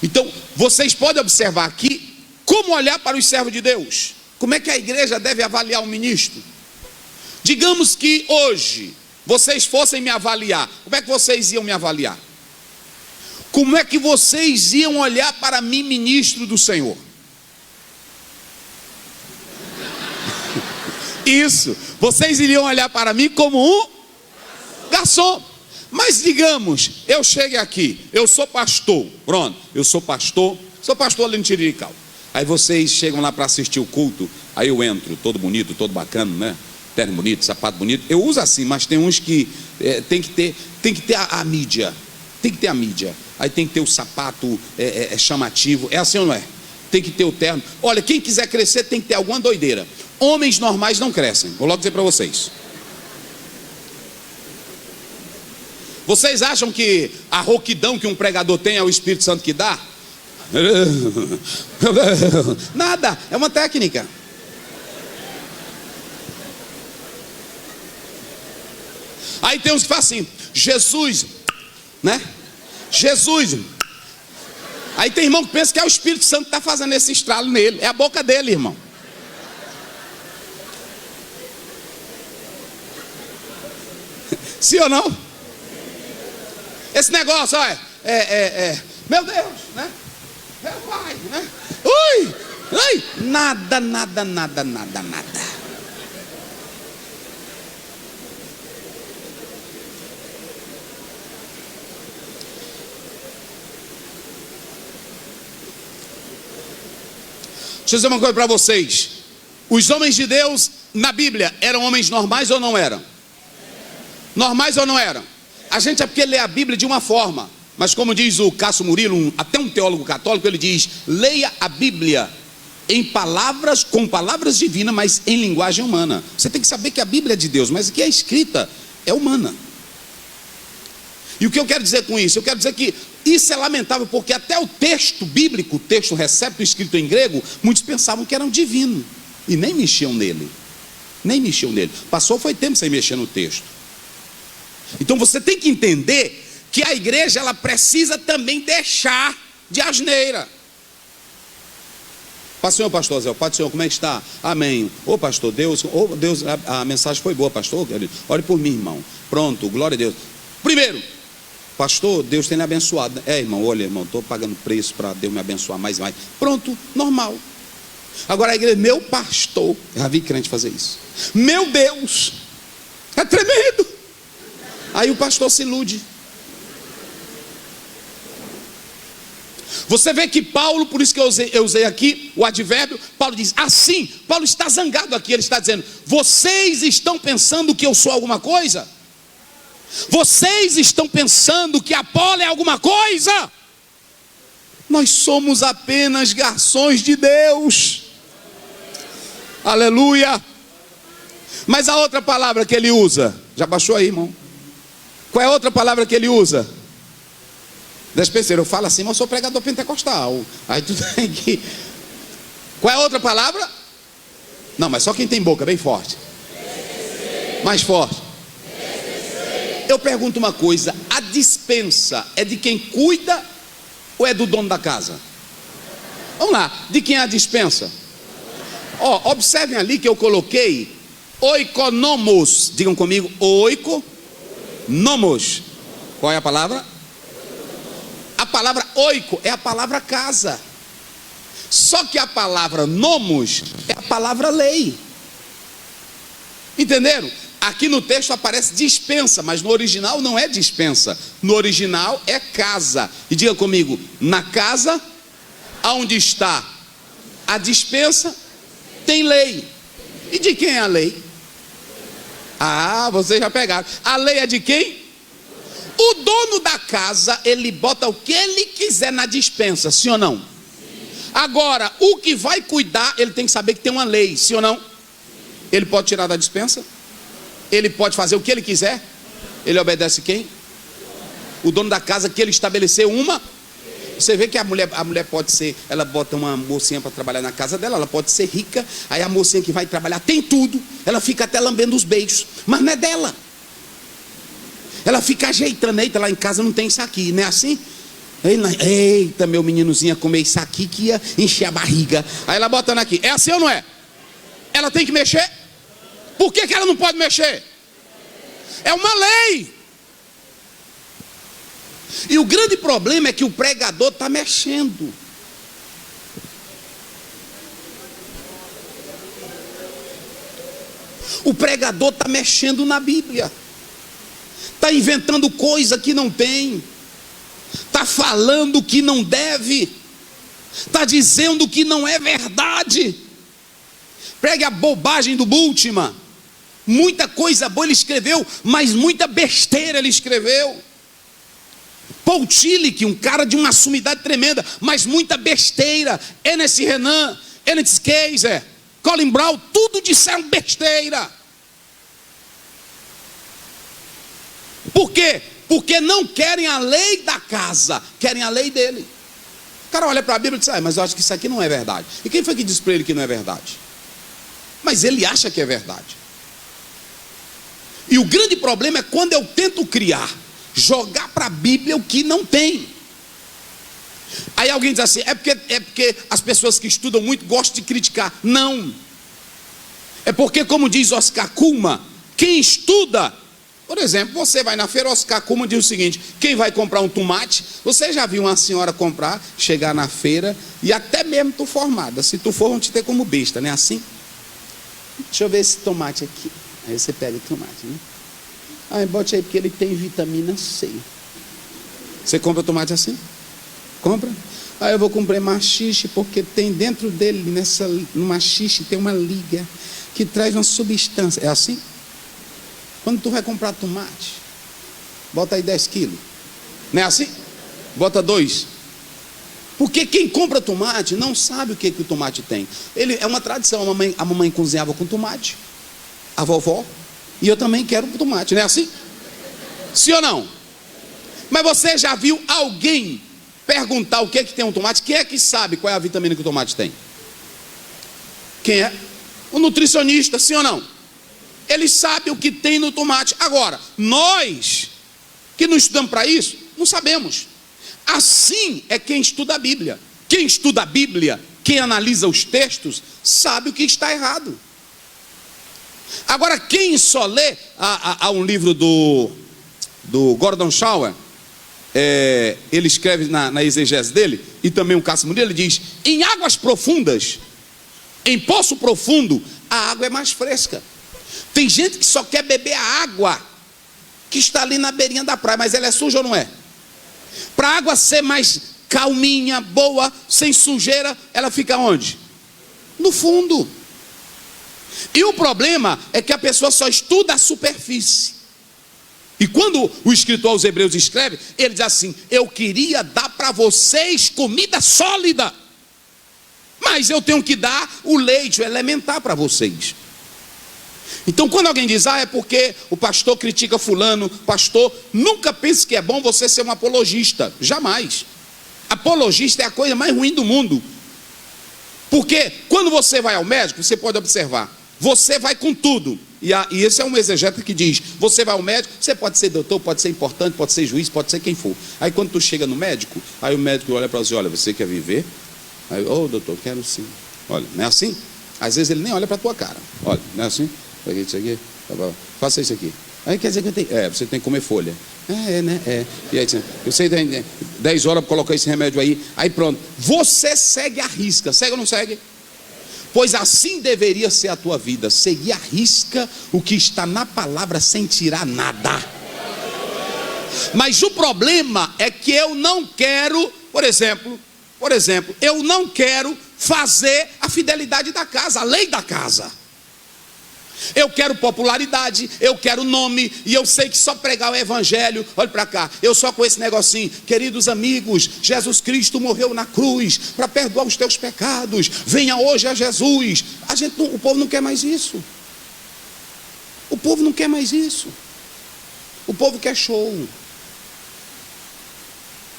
Speaker 1: Então, vocês podem observar aqui como olhar para os servos de Deus. Como é que a igreja deve avaliar um ministro? Digamos que hoje vocês fossem me avaliar. Como é que vocês iam me avaliar? Como é que vocês iam olhar para mim, ministro do Senhor? Isso, vocês iriam olhar para mim como um garçom. Mas digamos, eu chegue aqui, eu sou pastor, pronto, eu sou pastor ali no Tirirical. Aí vocês chegam lá para assistir o culto, aí eu entro, todo bonito, todo bacana, né? Terno bonito, sapato bonito. Eu uso assim, mas tem uns que tem que ter a mídia. Tem que ter a mídia. Aí tem que ter o sapato chamativo. É assim ou não é? Tem que ter o terno. Olha, quem quiser crescer tem que ter alguma doideira. Homens normais não crescem. Vou logo dizer para vocês. Vocês acham que a rouquidão que um pregador tem é o Espírito Santo que dá? Nada, é uma técnica. Aí tem uns que fazem assim, Jesus, né? Jesus. Aí tem irmão que pensa que é o Espírito Santo que está fazendo esse estralo nele. É a boca dele, irmão. Sim ou não? Esse negócio, olha, meu Deus, né? Meu pai, né? Ui, nada. Deixa eu dizer uma coisa para vocês. Os homens de Deus na Bíblia eram homens normais ou não eram? Normais ou não eram? A gente é porque lê a Bíblia de uma forma, mas como diz o Cássio Murilo, até um teólogo católico, ele diz: leia a Bíblia em palavras, com palavras divinas, mas em linguagem humana. Você tem que saber que a Bíblia é de Deus, mas que a escrita é humana. E o que eu quero dizer com isso? Eu quero dizer que isso é lamentável, porque até o texto bíblico, o texto recepto escrito em grego, muitos pensavam que era um divino e nem mexiam nele. Passou foi tempo sem mexer no texto. Então você tem que entender que a igreja ela precisa também deixar de asneira. Paz do Senhor, pastor Zé. Paz do Senhor, como é que está? Amém. Ô pastor, Deus, a mensagem foi boa, pastor. Ore por mim, irmão. Pronto, glória a Deus. Primeiro, pastor, Deus tem lhe abençoado. Irmão, olha, irmão, estou pagando preço para Deus me abençoar mais e mais. Pronto, normal. Agora a igreja, meu pastor, já vi crente fazer isso. Meu Deus, é tremendo. Aí o pastor se ilude. Você vê que Paulo, por isso que eu usei aqui o advérbio, Paulo diz assim, Paulo está zangado aqui, ele está dizendo, vocês estão pensando que eu sou alguma coisa? Vocês estão pensando que Apolo é alguma coisa? Nós somos apenas garçons de Deus. Aleluia. Mas a outra palavra que ele usa, já baixou aí, irmão? Qual é a outra palavra que ele usa? Despenseiro, eu falo assim, mas eu sou pregador pentecostal. Aí tu tem que... Qual é a outra palavra? Não, mas só quem tem boca, bem forte. Mais forte. Eu pergunto uma coisa, a dispensa é de quem cuida ou é do dono da casa? Vamos lá, de quem é a dispensa? Observem ali que eu coloquei oikonomos. Digam comigo, oikonomos. Qual é a palavra? A palavra oiko é a palavra casa. Só que a palavra nomos é a palavra lei. Entenderam? Aqui no texto aparece dispensa, mas no original não é dispensa. No original é casa. E diga comigo, na casa, aonde está a dispensa, tem lei. E de quem é a lei? Vocês já pegaram. A lei é de quem? O dono da casa, ele bota o que ele quiser na dispensa, sim ou não? Sim. Agora, o que vai cuidar, ele tem que saber que tem uma lei, sim ou não? Sim. Ele pode tirar da dispensa? Ele pode fazer o que ele quiser? Ele obedece quem? O dono da casa, que ele estabeleceu uma. Você vê que a mulher pode ser, ela bota uma mocinha para trabalhar na casa dela, ela pode ser rica, aí a mocinha que vai trabalhar tem tudo, ela fica até lambendo os beijos, mas não é dela. Ela fica ajeitando, eita, lá em casa não tem isso aqui, não é assim? Eita, meu meninozinho ia comer isso aqui que ia encher a barriga. Aí ela botando aqui, é assim ou não é? Ela tem que mexer? Por que ela não pode mexer? É uma lei. E o grande problema é que o pregador está mexendo. O pregador está mexendo na Bíblia. Está inventando coisa que não tem, está falando que não deve, está dizendo que não é verdade. Pregue a bobagem do Bultmann. Muita coisa boa ele escreveu, mas muita besteira ele escreveu. Paul Tillich, um cara de uma sumidade tremenda, mas muita besteira. Enes Renan, Enes Kaiser, Colin Brown, tudo disseram besteira. Por quê? Porque não querem a lei da casa, querem a lei dele. O cara olha para a Bíblia e diz, mas eu acho que isso aqui não é verdade. E quem foi que disse para ele que não é verdade? Mas ele acha que é verdade. E o grande problema é quando eu tento criar, jogar para a Bíblia o que não tem. Aí alguém diz assim, é porque as pessoas que estudam muito gostam de criticar. Não. É porque, como diz Oscar Kuhlman, quem estuda... Por exemplo, você vai na feira, Oscar Kuhlman diz o seguinte, quem vai comprar um tomate, você já viu uma senhora comprar, chegar na feira, e até mesmo tu formada, se tu for vão te ter como besta, não é assim? Deixa eu ver esse tomate aqui, aí você pega o tomate, né? Bote aí porque ele tem vitamina C. Você compra tomate assim? Compra? Eu vou comprar maxixe porque tem dentro dele, no maxixe tem uma liga que traz uma substância, é assim? Quando tu vai comprar tomate, bota aí 10 quilos. Não é assim? Bota 2. Porque quem compra tomate não sabe o que o tomate tem. É uma tradição, a mamãe cozinhava com tomate, a vovó, e eu também quero tomate, não é assim? Sim ou não? Mas você já viu alguém perguntar o que tem um tomate? Quem é que sabe qual é a vitamina que o tomate tem? Quem é? O nutricionista, sim ou não? Ele sabe o que tem no tomate. Agora, nós que não estudamos para isso, não sabemos. Assim é quem estuda a Bíblia. Quem estuda a Bíblia quem analisa os textos, sabe o que está errado. Agora, quem só lê, há um livro do Gordon Schauer, ele escreve na exegese dele, e também um Cássio dele, ele diz: em águas profundas, em poço profundo, a água é mais fresca. Tem gente que só quer beber a água que está ali na beirinha da praia, mas ela é suja ou não é? Para a água ser mais calminha, boa, sem sujeira, ela fica onde? No fundo. E o problema é que a pessoa só estuda a superfície. E quando o escritor aos Hebreus escreve, ele diz assim: eu queria dar para vocês comida sólida, mas eu tenho que dar o leite, o elementar para vocês. Então quando alguém diz: é porque o pastor critica fulano, pastor, nunca pense que é bom você ser um apologista, jamais. Apologista é a coisa mais ruim do mundo. Porque quando você vai ao médico, você pode observar, você vai com tudo. E esse é um exegeta que diz: você vai ao médico, você pode ser doutor, pode ser importante, pode ser juiz, pode ser quem for. Aí quando tu chega no médico, aí o médico olha para você: olha, você quer viver? Aí, doutor, quero sim. Olha, não é assim? Às vezes ele nem olha para a tua cara. Olha, não é assim? Isso aqui, faça isso aqui. Aí quer dizer que eu tenho, você tem que comer folha. Né? E aí, você tem 10 horas para colocar esse remédio aí. Aí pronto, você segue a risca. Segue ou não segue? Pois assim deveria ser a tua vida: seguir a risca o que está na palavra sem tirar nada. Mas o problema é que eu não quero, por exemplo, eu não quero fazer a fidelidade da casa, a lei da casa. Eu quero popularidade, eu quero nome, e eu sei que só pregar o evangelho, olha para cá, eu só com esse negocinho: queridos amigos, Jesus Cristo morreu na cruz para perdoar os teus pecados, venha hoje a Jesus. O povo não quer mais isso. O povo não quer mais isso. O povo quer show.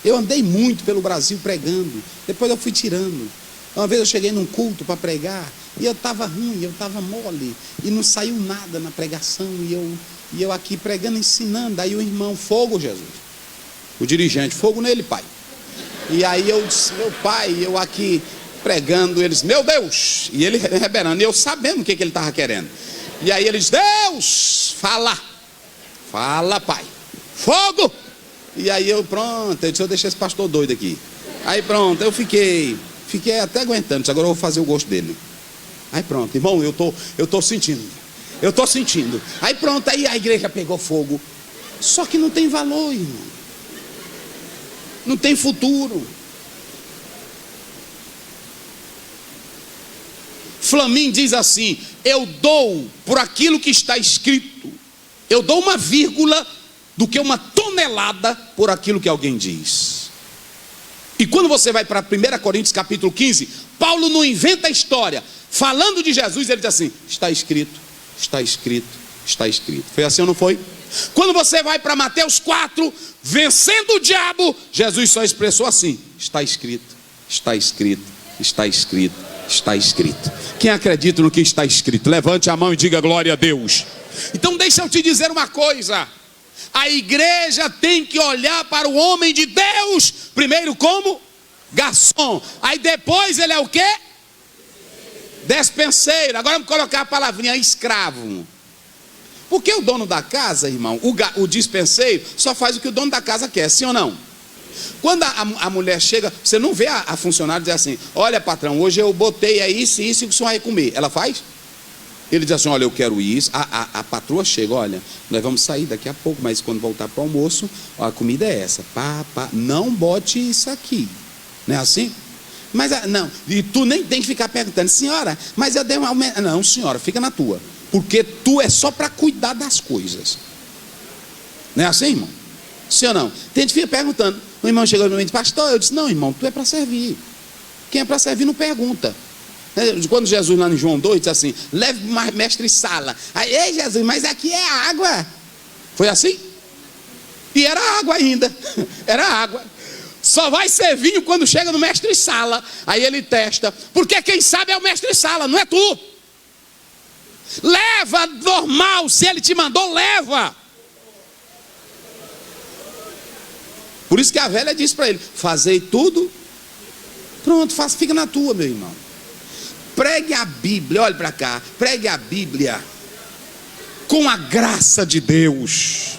Speaker 1: Eu andei muito pelo Brasil pregando, depois eu fui tirando. Uma vez eu cheguei num culto para pregar, e eu estava ruim, eu estava mole, e não saiu nada na pregação, e eu aqui pregando, ensinando. Aí o irmão: fogo, Jesus. O dirigente: fogo nele, pai. E aí eu disse: meu pai, eu aqui pregando, eles: meu Deus. E ele reberando, e eu sabendo o que ele estava querendo. E aí eles: Deus, fala, pai, fogo. E aí eu: pronto, eu disse: eu deixei esse pastor doido aqui. Aí pronto, eu fiquei até aguentando, agora eu vou fazer o gosto dele. Aí pronto, irmão, eu tô sentindo. Aí pronto, aí a igreja pegou fogo. Só que não tem valor, irmão. Não tem futuro. Flamin diz assim: eu dou por aquilo que está escrito. Eu dou uma vírgula do que uma tonelada por aquilo que alguém diz. E quando você vai para 1 Coríntios capítulo 15, Paulo não inventa a história. Falando de Jesus, ele diz assim: está escrito, está escrito, está escrito. Foi assim ou não foi? Quando você vai para Mateus 4, vencendo o diabo, Jesus só expressou assim: está escrito, está escrito, está escrito, está escrito. Quem acredita no que está escrito, levante a mão e diga glória a Deus. Então deixa eu te dizer uma coisa: a igreja tem que olhar para o homem de Deus primeiro como garçom, aí depois ele é o quê? Despenseiro. Agora vamos colocar a palavrinha escravo. Porque o dono da casa, irmão, o dispenseiro só faz o que o dono da casa quer, sim ou não? Quando a mulher chega, você não vê a funcionária dizer assim: olha, patrão, hoje eu botei isso e isso que o senhor vai comer. Ela faz? Ele diz assim: olha, eu quero isso. A patroa chega: olha, nós vamos sair daqui a pouco, mas quando voltar para o almoço, a comida é essa. Não bote isso aqui. Não é assim? Mas não, e tu nem tem que ficar perguntando: senhora, mas eu dei uma aumento. Não, senhora, fica na tua, porque tu é só para cuidar das coisas. Não é assim, irmão? Sim ou não? Tem gente que fica perguntando. O irmão chegou no momento: pastor, eu disse: não, irmão, tu é para servir. Quem é para servir não pergunta. Quando Jesus lá em João 2 diz assim: leve mestre sala. Aí: ei, Jesus, mas aqui é água. Foi assim? E era água ainda. Era água. Só vai ser vinho quando chega no mestre sala. Aí ele testa, porque quem sabe é o mestre sala, não é tu. Leva normal, se ele te mandou, leva. Por isso que a velha disse para ele: fazei tudo Pronto, fica na tua, meu irmão. Pregue a Bíblia, olhe para cá, pregue a Bíblia com a graça de Deus.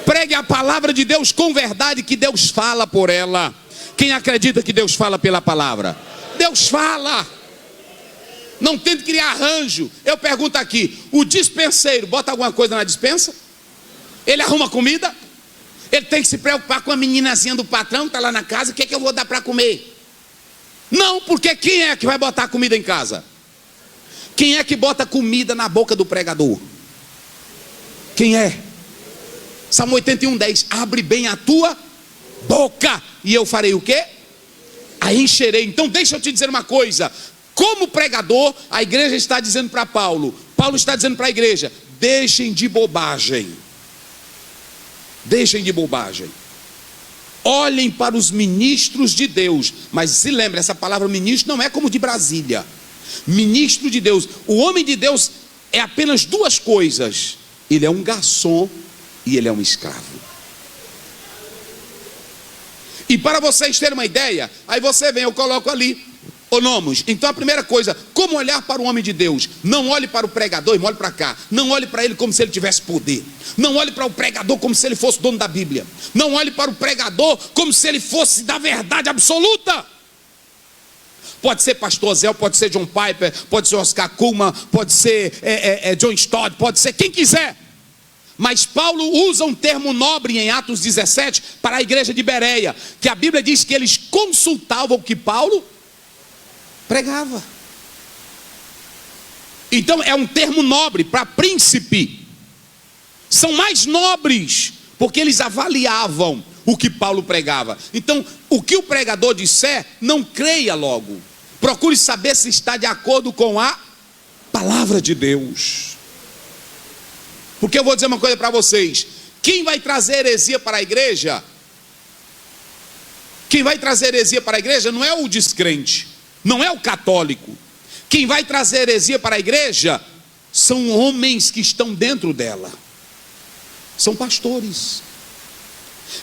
Speaker 1: Pregue a palavra de Deus com verdade, que Deus fala por ela. Quem acredita que Deus fala pela palavra? Deus fala. Não tente criar arranjo. Eu pergunto aqui, o dispenseiro bota alguma coisa na despensa? Ele arruma comida? Ele tem que se preocupar com a meninazinha do patrão que está lá na casa, o que é que eu vou dar para comer? Não, porque quem é que vai botar comida em casa? Quem é que bota comida na boca do pregador? Quem é? Salmo 81:10, abre bem a tua boca e eu farei o quê? A encherei. Então deixa eu te dizer uma coisa, como pregador, a igreja está dizendo para Paulo está dizendo para a igreja, deixem de bobagem. Deixem de bobagem. Olhem para os ministros de Deus. Mas se lembre, essa palavra ministro não é como de Brasília. Ministro de Deus. O homem de Deus é apenas duas coisas. Ele é um garçom e ele é um escravo. E para vocês terem uma ideia, aí você vem, eu coloco ali o nomos. Então a primeira coisa, como olhar para o homem de Deus? Não olhe para o pregador e olhe para cá. Não olhe para ele como se ele tivesse poder. Não olhe para o pregador como se ele fosse dono da Bíblia. Não olhe para o pregador como se ele fosse da verdade absoluta. Pode ser pastor Zé, pode ser John Piper, pode ser Oscar Kuhlman, pode ser John Stott, pode ser quem quiser. Mas Paulo usa um termo nobre em Atos 17 para a igreja de Bereia, que a Bíblia diz que eles consultavam o que Paulo pregava. Então é um termo nobre para príncipe. São mais nobres, porque eles avaliavam o que Paulo pregava. Então, o que o pregador disser, não creia logo. Procure saber se está de acordo com a palavra de Deus. Porque eu vou dizer uma coisa para vocês. Quem vai trazer heresia para a igreja? Quem vai trazer heresia para a igreja não é o descrente, não é o católico. Quem vai trazer heresia para a igreja são homens que estão dentro dela. São pastores.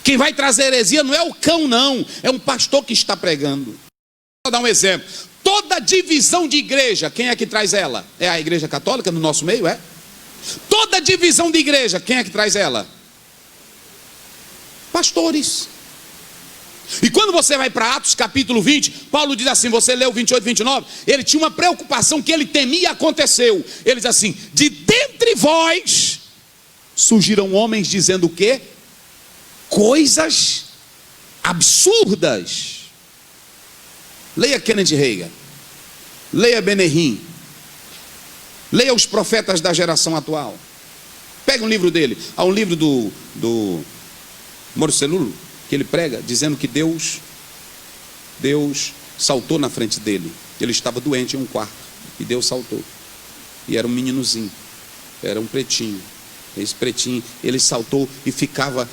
Speaker 1: Quem vai trazer heresia não é o cão, não. É um pastor que está pregando. Vou dar um exemplo. Toda divisão de igreja, quem é que traz ela? É a igreja católica no nosso meio, é? Toda divisão de igreja, quem é que traz ela? Pastores. E quando você vai para Atos capítulo 20, Paulo diz assim, você leu 28, 29, ele tinha uma preocupação que ele temia, aconteceu. Ele diz assim, de dentre vós surgiram homens dizendo o quê? Coisas absurdas. Leia Kenneth Hagin, leia Benehim, leia os profetas da geração atual. Pega um livro dele. Há um livro do Moro Cellulo, que ele prega, dizendo que Deus saltou na frente dele. Ele estava doente em um quarto, e Deus saltou. E era um meninozinho, era um pretinho. Esse pretinho, ele saltou e ficava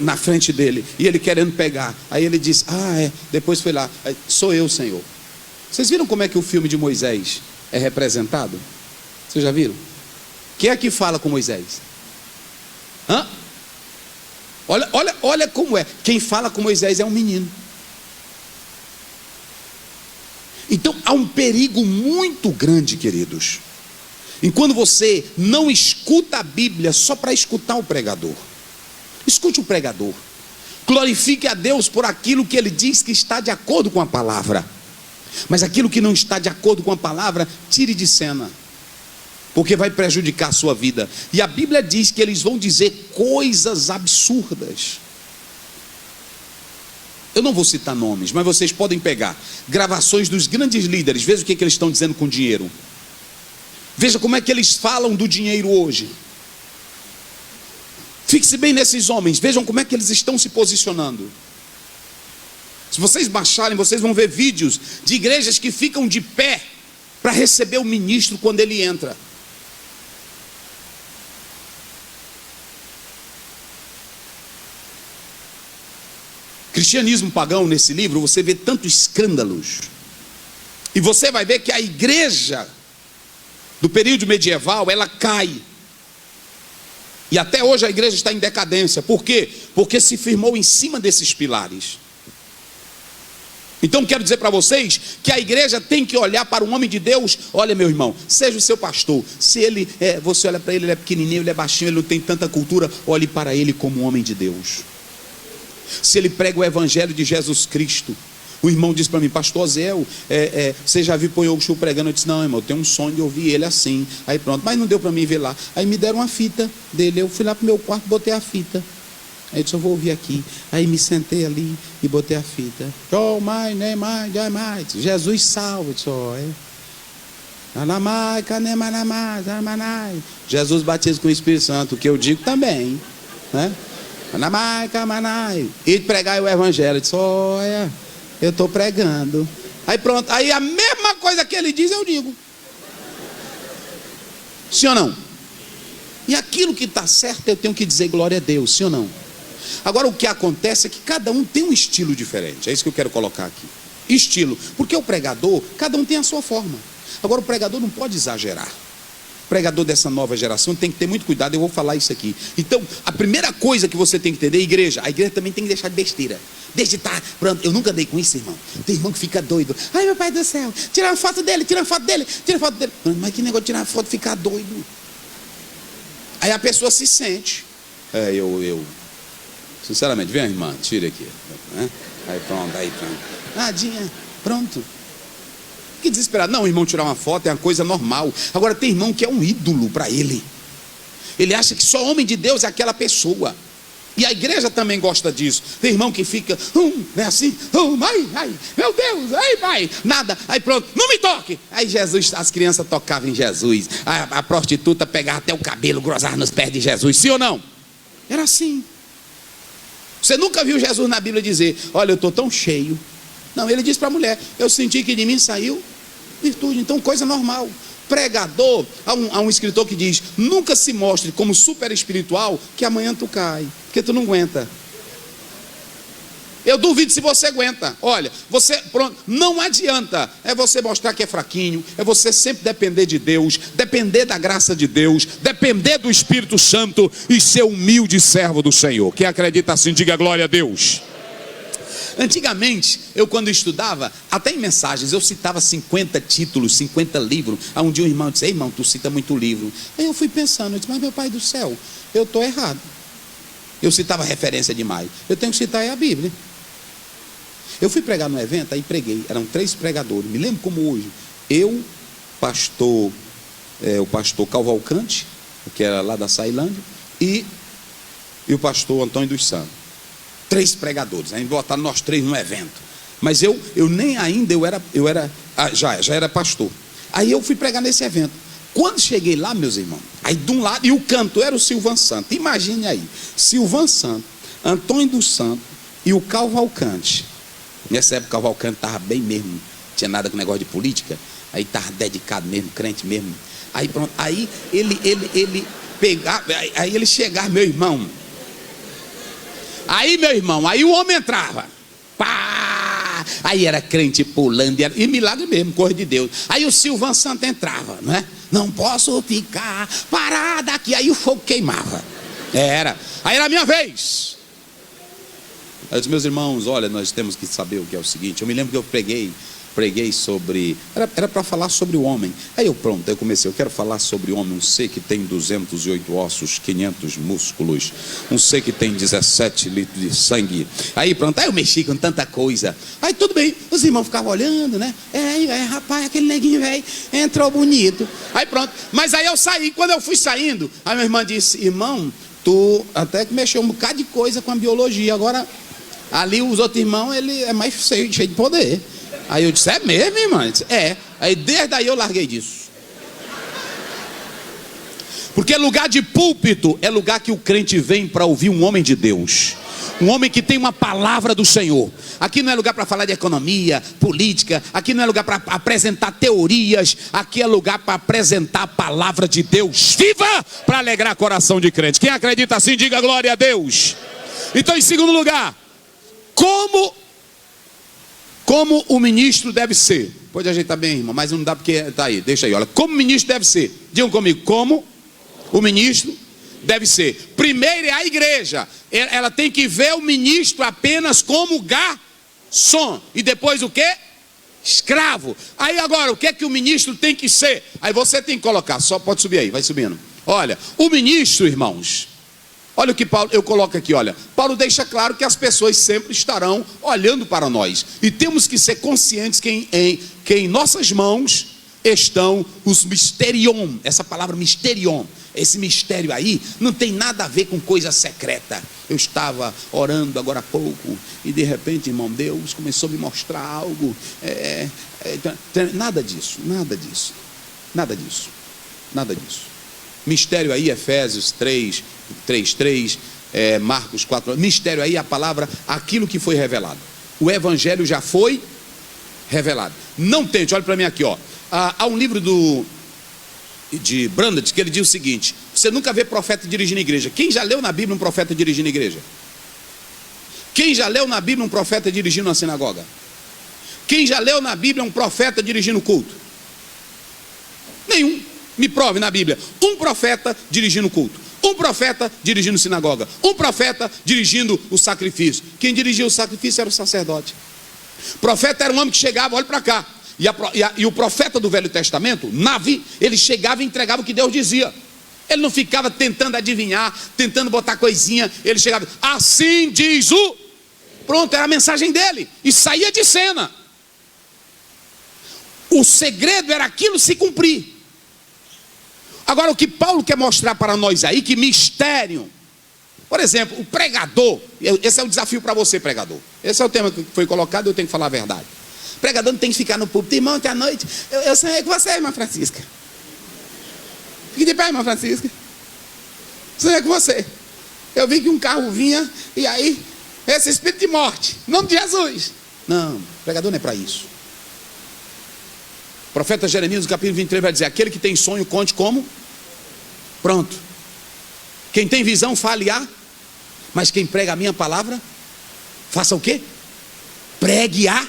Speaker 1: na frente dele, e ele querendo pegar. Aí ele disse, depois foi lá, sou eu, Senhor. Vocês viram como é que o filme de Moisés é representado? Vocês já viram? Quem é que fala com Moisés? Hã? Olha como é. Quem fala com Moisés é um menino. Então há um perigo muito grande, queridos, enquanto você não escuta a Bíblia só para escutar o pregador. Escute o pregador. Glorifique a Deus por aquilo que ele diz que está de acordo com a palavra. Mas aquilo que não está de acordo com a palavra, tire de cena, porque vai prejudicar a sua vida. E a Bíblia diz que eles vão dizer coisas absurdas. Eu não vou citar nomes, mas vocês podem pegar gravações dos grandes líderes. Veja o que eles estão dizendo com dinheiro. Veja como é que eles falam do dinheiro hoje. Fixe bem nesses homens. Vejam como é que eles estão se posicionando. Se vocês baixarem, vocês vão ver vídeos de igrejas que ficam de pé para receber o ministro quando ele entra. Cristianismo pagão, nesse livro, você vê tantos escândalos. E você vai ver que a igreja do período medieval, ela cai. E até hoje a igreja está em decadência. Por quê? Porque se firmou em cima desses pilares. Então quero dizer para vocês que a igreja tem que olhar para um homem de Deus. Olha, meu irmão, seja o seu pastor. Se ele você olha para ele, ele é pequenininho, ele é baixinho, ele não tem tanta cultura, olhe para ele como um homem de Deus. Se ele prega o evangelho de Jesus Cristo, o irmão disse para mim: pastor Zéu, você já viu Ponhou Show pregando? Eu disse: não, irmão, eu tenho um sonho de ouvir ele assim. Aí pronto, mas não deu para mim ver lá. Aí me deram uma fita dele, eu fui lá para o meu quarto, botei a fita. Aí eu disse: eu vou ouvir aqui. Aí me sentei ali e botei a fita. Oh, mais, nem mais, já mais. Jesus salva. Eu disse: Jesus batiza com o Espírito Santo, o que eu digo também, né? E pregar o evangelho. Eu disse: olha, eu estou pregando. Aí pronto, aí a mesma coisa que ele diz eu digo. Sim ou não? E aquilo que está certo eu tenho que dizer glória a Deus, sim ou não? Agora o que acontece é que cada um tem um estilo diferente. É isso que eu quero colocar aqui. Estilo, porque o pregador, cada um tem a sua forma. Agora o pregador não pode exagerar. O pregador dessa nova geração tem que ter muito cuidado. Eu vou falar isso aqui. Então a primeira coisa que você tem que entender, a igreja também tem que deixar de besteira. Deixa de estar, pronto, eu nunca dei com isso, irmão. Tem irmão que fica doido. Ai, meu pai do céu, tira uma foto dele, tira uma foto dele, tira uma foto dele. Mas que negócio de tirar uma foto e ficar doido? Aí a pessoa se sente. Sinceramente, vem, irmã, tira aqui. Aí pronto. Nadinha, pronto. Que desesperado. Não, irmão, tirar uma foto é uma coisa normal. Agora tem irmão que é um ídolo para ele. Ele acha que só homem de Deus é aquela pessoa. E a igreja também gosta disso. Tem irmão que fica, é assim, ai, meu Deus, ai, pai, nada, aí pronto, não me toque. Aí Jesus, as crianças tocavam em Jesus, a prostituta pegava até o cabelo, grosava nos pés de Jesus, sim ou não? Era assim. Você nunca viu Jesus na Bíblia dizer: olha, eu estou tão cheio. Não, ele disse para a mulher: eu senti que de mim saiu virtude. Então, coisa normal. Pregador, há um escritor que diz: nunca se mostre como super espiritual, que amanhã tu cai, porque tu não aguenta. Eu duvido se você aguenta. Olha, pronto, não adianta. É você mostrar que é fraquinho, é você sempre depender de Deus, depender da graça de Deus, depender do Espírito Santo e ser humilde servo do Senhor. Quem acredita assim, diga glória a Deus. Antigamente, eu quando estudava, até em mensagens, eu citava 50 títulos, 50 livros. Aí um dia um irmão disse: irmão, tu cita muito livro. Aí eu fui pensando, eu disse: mas meu pai do céu, eu estou errado. Eu citava referência demais. Eu tenho que citar a Bíblia. Eu fui pregar no evento, aí preguei. Eram 3 pregadores, me lembro como hoje. Eu, o pastor Cavalcante, que era lá da Sailândia, e o pastor Antônio dos Santos. 3 pregadores, aí botaram nós 3 no evento. Mas eu nem ainda, já era pastor. Aí eu fui pregar nesse evento. Quando cheguei lá, meus irmãos, aí de um lado, e o cantor era o Silvan Santos. Imagine aí, Silvan Santos, Antônio dos Santos e o Cavalcante. Nessa época o Cavalcante estava bem mesmo, não tinha nada com negócio de política. Aí estava dedicado mesmo, crente mesmo. Aí pronto, aí ele pegava, aí ele chegava, meu irmão. Aí, meu irmão, aí o homem entrava. Pá! Aí era crente pulando, e milagre mesmo, coisa de Deus. Aí o Silvan Santos entrava, não é? Não posso ficar parado aqui. Aí o fogo queimava. Aí era a minha vez. Eu disse: meus irmãos, olha, nós temos que saber o que é o seguinte. Eu me lembro que eu preguei sobre, era para falar sobre o homem. Aí eu comecei, eu quero falar sobre o homem, um ser que tem 208 ossos, 500 músculos, um ser que tem 17 litros de sangue. Aí pronto, aí eu mexi com tanta coisa. Aí tudo bem, os irmãos ficavam olhando, né? Rapaz, aquele neguinho velho entrou bonito. Aí pronto, mas aí eu saí. Quando eu fui saindo, a minha irmã disse: irmão, tu até que mexeu um bocado de coisa com a biologia. Agora, ali os outros irmãos, ele é mais cheio de poder. Aí eu disse: é mesmo, irmã? Disse: é. Aí desde aí eu larguei disso. Porque lugar de púlpito é lugar que o crente vem para ouvir um homem de Deus, um homem que tem uma palavra do Senhor. Aqui não é lugar para falar de economia, política. Aqui não é lugar para apresentar teorias. Aqui é lugar para apresentar a palavra de Deus viva, para alegrar o coração de crente. Quem acredita assim, diga glória a Deus. Então, em segundo lugar, como o ministro deve ser. Pode ajeitar bem, irmão, mas não dá porque está aí. Deixa aí, olha. Como o ministro deve ser. Digam comigo, como o ministro deve ser. Primeiro é a igreja. Ela tem que ver o ministro apenas como som. E depois o quê? Escravo. Aí agora, o que é que o ministro tem que ser? Aí você tem que colocar, só pode subir aí, vai subindo. Olha, o ministro, irmãos, olha o que Paulo, eu coloco aqui, olha. Paulo deixa claro que as pessoas sempre estarão olhando para nós. E temos que ser conscientes que em nossas mãos estão os mysterion. Essa palavra mysterion, esse mistério aí, não tem nada a ver com coisa secreta. Eu estava orando agora há pouco e de repente, irmão, Deus começou a me mostrar algo. Nada disso, nada disso, nada disso, nada disso. Mistério aí, Efésios 3, Marcos 4. Mistério aí é a palavra, aquilo que foi revelado. O evangelho já foi revelado. Não tente, olha para mim aqui, ó. Há um livro de Brandt que ele diz o seguinte: você nunca vê profeta dirigindo a igreja. Quem já leu na Bíblia um profeta dirigindo a igreja? Quem já leu na Bíblia um profeta dirigindo uma sinagoga? Quem já leu na Bíblia um profeta dirigindo o culto? Nenhum. Me prove na Bíblia um profeta dirigindo o culto, um profeta dirigindo sinagoga, um profeta dirigindo o sacrifício. Quem dirigia o sacrifício era o sacerdote. Profeta era um homem que chegava, olha para cá. E o profeta do Velho Testamento, Navi, ele chegava e entregava o que Deus dizia. Ele não ficava tentando adivinhar, tentando botar coisinha. Ele chegava, assim diz o... Pronto, era a mensagem dele. E saía de cena. O segredo era aquilo se cumprir. Agora o que Paulo quer mostrar para nós aí, que mistério. Por exemplo, o pregador. Esse é o desafio para você, pregador. Esse é o tema que foi colocado, eu tenho que falar a verdade. Pregador não tem que ficar no púlpito. Irmão, ontem à noite eu sonhei com você, irmã Francisca. Fique de pé, irmã Francisca. Sonhei com você. Eu vi que um carro vinha e aí, esse espírito de morte, em nome de Jesus. Não, pregador não é para isso. O profeta Jeremias, no capítulo 23, vai dizer: aquele que tem sonho, conte como? Pronto. Quem tem visão, fale a. Mas quem prega a minha palavra, faça o quê? Pregue a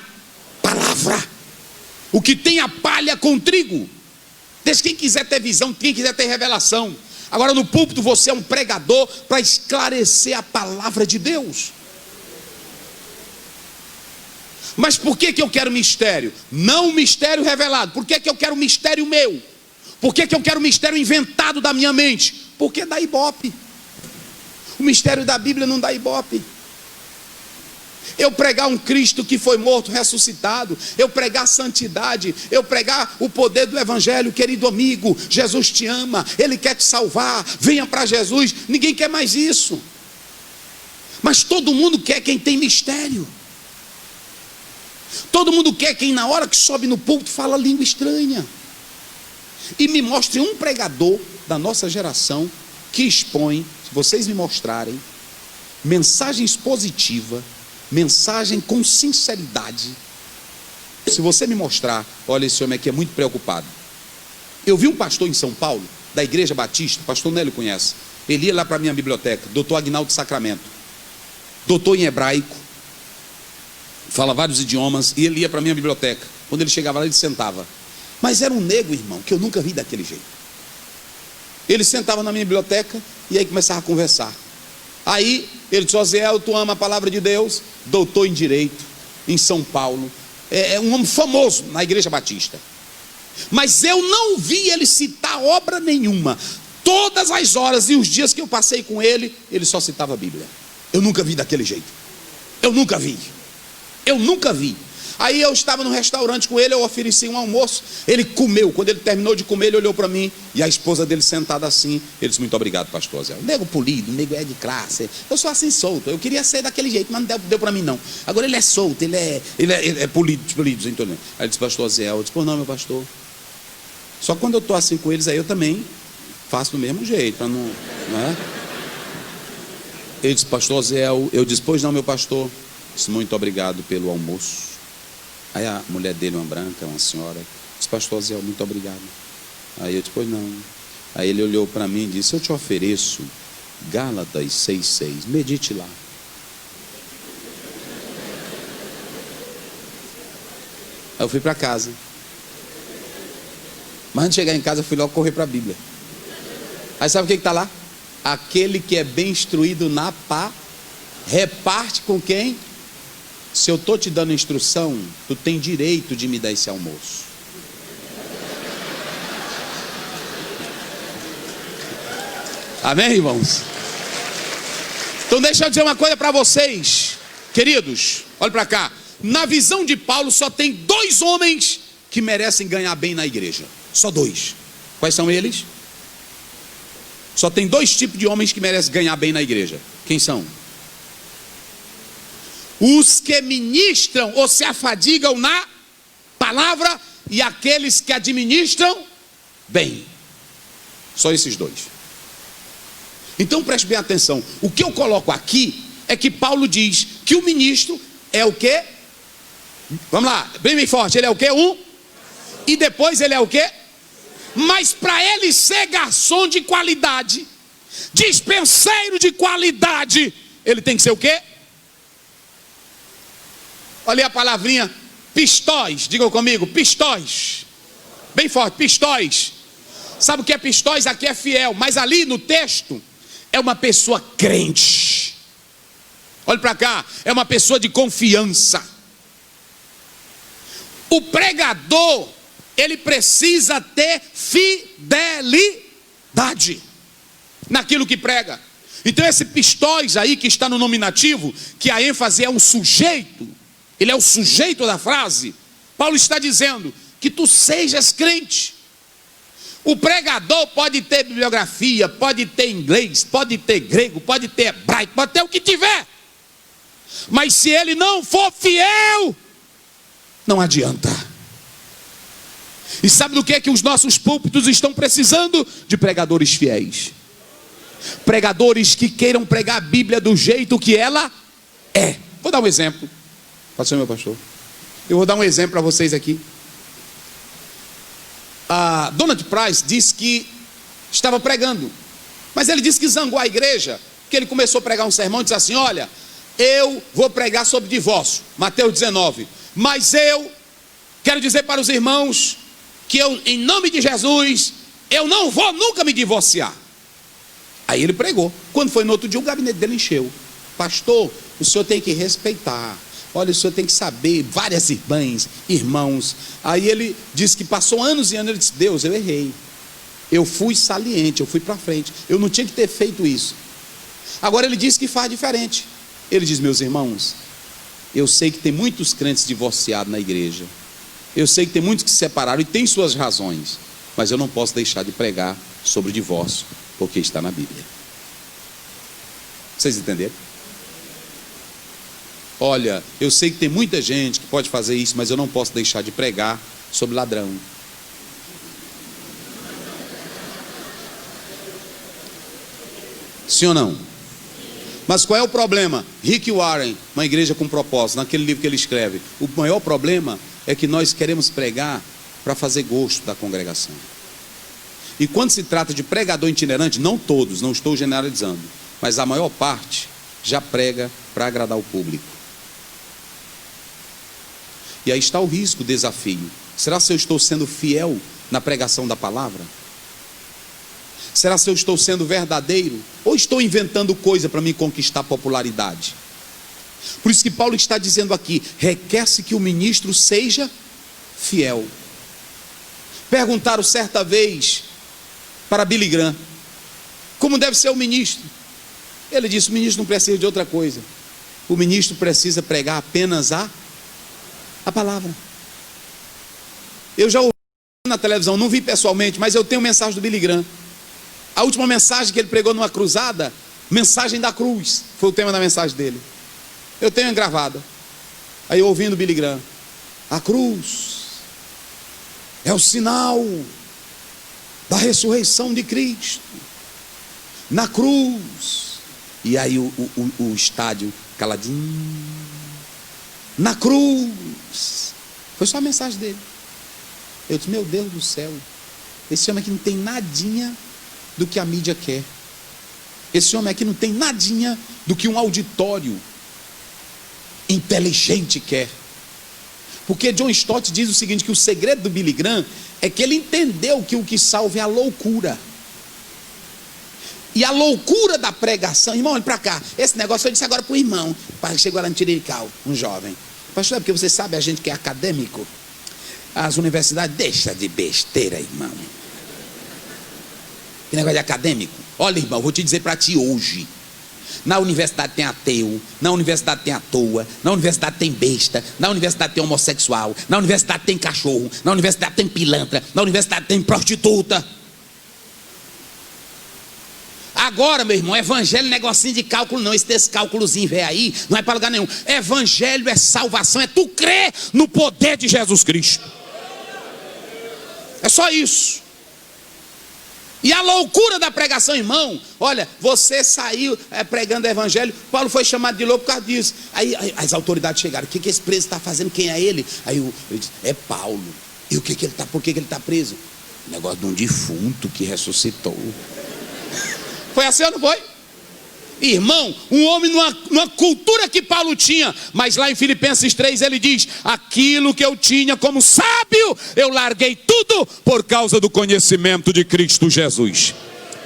Speaker 1: palavra. O que tem a palha com trigo. Deixa quem quiser ter visão, quem quiser ter revelação. Agora no púlpito você é um pregador para esclarecer a palavra de Deus. Mas por que eu quero mistério? Não mistério revelado. Por que eu quero mistério meu? Por que eu quero mistério inventado da minha mente? Porque dá ibope. O mistério da Bíblia não dá ibope. Eu pregar um Cristo que foi morto, ressuscitado, eu pregar santidade, eu pregar o poder do Evangelho, querido amigo, Jesus te ama, Ele quer te salvar, venha para Jesus. Ninguém quer mais isso. Mas todo mundo quer quem tem mistério. Todo mundo quer quem na hora que sobe no púlpito fala língua estranha. E me mostre um pregador da nossa geração que expõe, se vocês me mostrarem, mensagens positivas, mensagem com sinceridade. Se você me mostrar, olha, esse homem aqui é muito preocupado. Eu vi um pastor em São Paulo, da Igreja Batista, pastor Nélio conhece. Ele ia lá para a minha biblioteca, doutor Agnaldo Sacramento, doutor em hebraico, fala vários idiomas, e ele ia para a minha biblioteca. Quando ele chegava lá, ele sentava. Mas era um negro, irmão, que eu nunca vi daquele jeito. Ele sentava na minha biblioteca e aí começava a conversar. Aí ele disse: Osiel, tu ama a palavra de Deus? Doutor em Direito, em São Paulo. É um homem famoso na Igreja Batista. Mas eu não vi ele citar obra nenhuma. Todas as horas e os dias que eu passei com ele, ele só citava a Bíblia. Eu nunca vi daquele jeito. Eu nunca vi. Eu nunca vi. Aí eu estava no restaurante com ele, eu ofereci um almoço, ele comeu. Quando ele terminou de comer, ele olhou para mim, e a esposa dele sentada assim. Ele disse: muito obrigado, pastor Zé. Nego polido, nego é de classe. Eu sou assim solto, eu queria ser daquele jeito, mas não deu para mim não. Agora ele é solto, ele é polido, então. Aí ele disse: pastor Zé. Eu disse: pô, não, meu pastor. Só quando eu estou assim com eles, aí eu também faço do mesmo jeito, para não é? Ele disse: pastor Zé. Eu disse: pois não, meu pastor. Disse: muito obrigado pelo almoço. Aí a mulher dele, uma branca, uma senhora, disse: pastor Zé, muito obrigado. Aí eu disse: pois não. Aí ele olhou para mim e disse: eu te ofereço Gálatas 6,6, medite lá. Aí eu fui para casa. Mas antes de chegar em casa, eu fui logo correr para a Bíblia. Aí sabe o que está lá? Aquele que é bem instruído na pá, reparte com quem? Se eu estou te dando instrução, tu tem direito de me dar esse almoço. Amém, irmãos? Então deixa eu dizer uma coisa para vocês, queridos, olha para cá. Na visão de Paulo só tem 2 homens que merecem ganhar bem na igreja. Só 2. Quais são eles? Só tem 2 tipos de homens que merecem ganhar bem na igreja. Quem são? Os que ministram ou se afadigam na palavra e aqueles que administram bem. Só esses 2. Então preste bem atenção. O que eu coloco aqui é que Paulo diz que o ministro é o quê? Vamos lá, bem forte. Ele é o quê? E depois ele é o quê? Mas para ele ser garçom de qualidade, dispenseiro de qualidade, ele tem que ser o quê? Olha a palavrinha pistóis. Digam comigo, pistóis. Bem forte, pistóis. Sabe o que é pistóis? Aqui é fiel, mas ali no texto é uma pessoa crente. Olha para cá, é uma pessoa de confiança. O pregador, ele precisa ter fidelidade naquilo que prega. Então esse pistóis aí que está no nominativo, que a ênfase é um sujeito, ele é o sujeito da frase. Paulo está dizendo que tu sejas crente. O pregador pode ter bibliografia, pode ter inglês, pode ter grego, pode ter hebraico, pode ter o que tiver. Mas se ele não for fiel, não adianta. E sabe do que é que os nossos púlpitos estão precisando? De pregadores fiéis. Pregadores que queiram pregar a Bíblia do jeito que ela é. Vou dar um exemplo. Passou, meu pastor. Eu vou dar um exemplo para vocês aqui. A Donald Price disse que estava pregando, mas ele disse que zangou a igreja, que ele começou a pregar um sermão e disse assim: olha, eu vou pregar sobre divórcio, Mateus 19, mas eu quero dizer para os irmãos que eu, em nome de Jesus, eu não vou nunca me divorciar. Aí ele pregou. Quando foi no outro dia, o gabinete dele encheu. Pastor, o senhor tem que respeitar. Olha, o senhor tem que saber, várias irmãs, irmãos. Aí ele disse que passou anos e anos, ele disse: Deus, eu errei. Eu fui saliente, eu fui para frente. Eu não tinha que ter feito isso. Agora ele disse que faz diferente. Ele diz: meus irmãos, eu sei que tem muitos crentes divorciados na igreja. Eu sei que tem muitos que se separaram e tem suas razões. Mas eu não posso deixar de pregar sobre o divórcio, porque está na Bíblia. Vocês entenderam? Olha, eu sei que tem muita gente que pode fazer isso, mas eu não posso deixar de pregar sobre ladrão. Sim ou não? Mas qual é o problema? Rick Warren, uma igreja com propósito, naquele livro que ele escreve, o maior problema é que nós queremos pregar para fazer gosto da congregação. E quando se trata de pregador itinerante, não todos, não estou generalizando, mas a maior parte já prega para agradar o público. E aí está o risco, o desafio. Será se eu estou sendo fiel na pregação da palavra? Será se eu estou sendo verdadeiro? Ou estou inventando coisa para me conquistar popularidade? Por isso que Paulo está dizendo aqui: requer-se que o ministro seja fiel. Perguntaram certa vez para Billy Graham como deve ser o ministro. Ele disse: o ministro não precisa de outra coisa. O ministro precisa pregar apenas a palavra. Eu já ouvi na televisão, não vi pessoalmente, mas eu tenho mensagem do Billy Graham. A última mensagem que ele pregou numa cruzada, mensagem da cruz, foi o tema da mensagem dele. Eu tenho gravada. Aí eu ouvindo o Billy Graham: a cruz é o sinal da ressurreição de Cristo. Na cruz. E aí o estádio caladinho. Na cruz. Foi só a mensagem dele. Eu disse: meu Deus do céu, esse homem aqui não tem nadinha do que a mídia quer. Esse homem aqui não tem nadinha do que um auditório inteligente quer. Porque John Stott diz o seguinte, que o segredo do Billy Graham é que ele entendeu que o que salva é a loucura.
Speaker 2: E a loucura da pregação, irmão, olha para cá. Esse negócio eu disse agora para o irmão. Chegou lá no Tirirical, um jovem. Pastor, é porque você sabe, a gente que é acadêmico, as universidades, deixa de besteira, irmão. Que negócio de acadêmico. Olha, irmão, vou te dizer para ti hoje. Na universidade tem ateu, na universidade tem à toa, na universidade tem besta, na universidade tem homossexual, na universidade tem cachorro, na universidade tem pilantra, na universidade tem prostituta. Agora, meu irmão, evangelho não é negocinho de cálculo não. Esse cálculozinho velho aí não é para lugar nenhum. Evangelho é salvação, é tu crer no poder de Jesus Cristo. É só isso. E a loucura da pregação, irmão, olha, você saiu pregando o evangelho, Paulo foi chamado de louco por causa disso. Aí as autoridades chegaram, o que esse preso está fazendo, quem é ele? Aí eu disse, é Paulo. E por que ele está preso? Negócio de um defunto que ressuscitou. Foi assim ou não foi? Irmão, um homem numa cultura que Paulo tinha, mas lá em Filipenses 3 ele diz, aquilo que eu tinha como sábio, eu larguei tudo por causa do conhecimento de Cristo Jesus.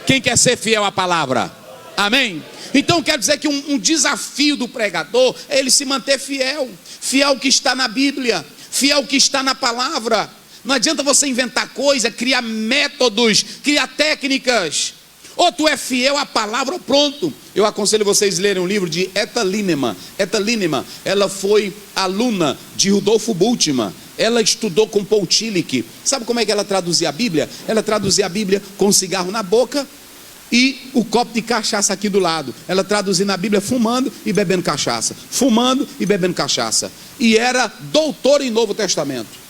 Speaker 2: Quem quer ser fiel à palavra? Amém? Então quer dizer que um desafio do pregador é ele se manter fiel, fiel ao que está na Bíblia, fiel ao que está na palavra. Não adianta você inventar coisa, criar métodos, criar técnicas. Ou tu é fiel à palavra ou pronto. Eu aconselho vocês a lerem um livro de Etta Linneman. Etta Linneman, ela foi aluna de Rudolf Bultmann. Ela estudou com Paul Tillich. Sabe como é que ela traduzia a Bíblia? Ela traduzia a Bíblia com um cigarro na boca e o copo de cachaça aqui do lado. Ela traduzia na Bíblia fumando e bebendo cachaça. Fumando e bebendo cachaça. E era doutora em Novo Testamento.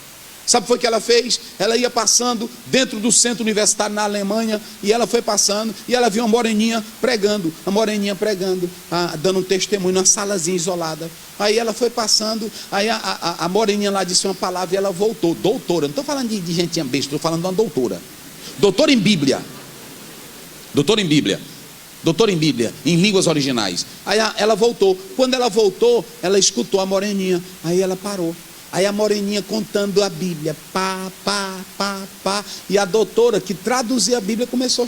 Speaker 2: Sabe o que foi que ela fez? Ela ia passando dentro do centro universitário na Alemanha, e ela foi passando, e ela viu uma moreninha pregando, dando um testemunho numa salazinha isolada. Aí ela foi passando, aí a moreninha lá disse uma palavra e ela voltou. Doutora, não estou falando de gentinha besta, estou falando de uma doutora. Doutora em Bíblia. Doutora em Bíblia. Doutora em Bíblia, em línguas originais. Aí ela voltou. Quando ela voltou, ela escutou a moreninha. Aí ela parou. Aí a moreninha contando a Bíblia, pá. E a doutora que traduzia a Bíblia começou a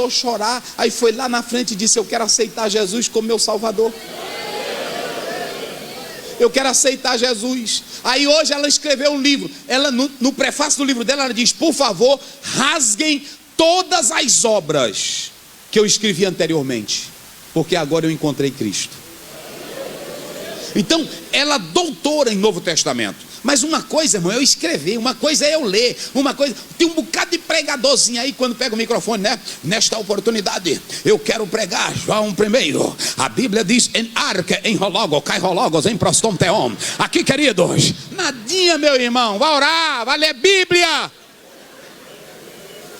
Speaker 2: chorar. Aí foi lá na frente e disse, eu quero aceitar Jesus como meu Salvador. Eu quero aceitar Jesus. Aí hoje ela escreveu um livro. Ela no prefácio do livro dela, ela diz, por favor, rasguem todas as obras que eu escrevi anteriormente, porque agora eu encontrei Cristo. Então, ela é doutora em Novo Testamento. Mas uma coisa, irmão, é eu escrever, uma coisa é eu ler, uma coisa... Tem um bocado de pregadorzinho aí quando pega o microfone, né? Nesta oportunidade, eu quero pregar João 1. A Bíblia diz, em arca, em rologo, cai rologos, em prostom teon. Aqui, queridos, nadinha, meu irmão, vai orar, vai ler Bíblia.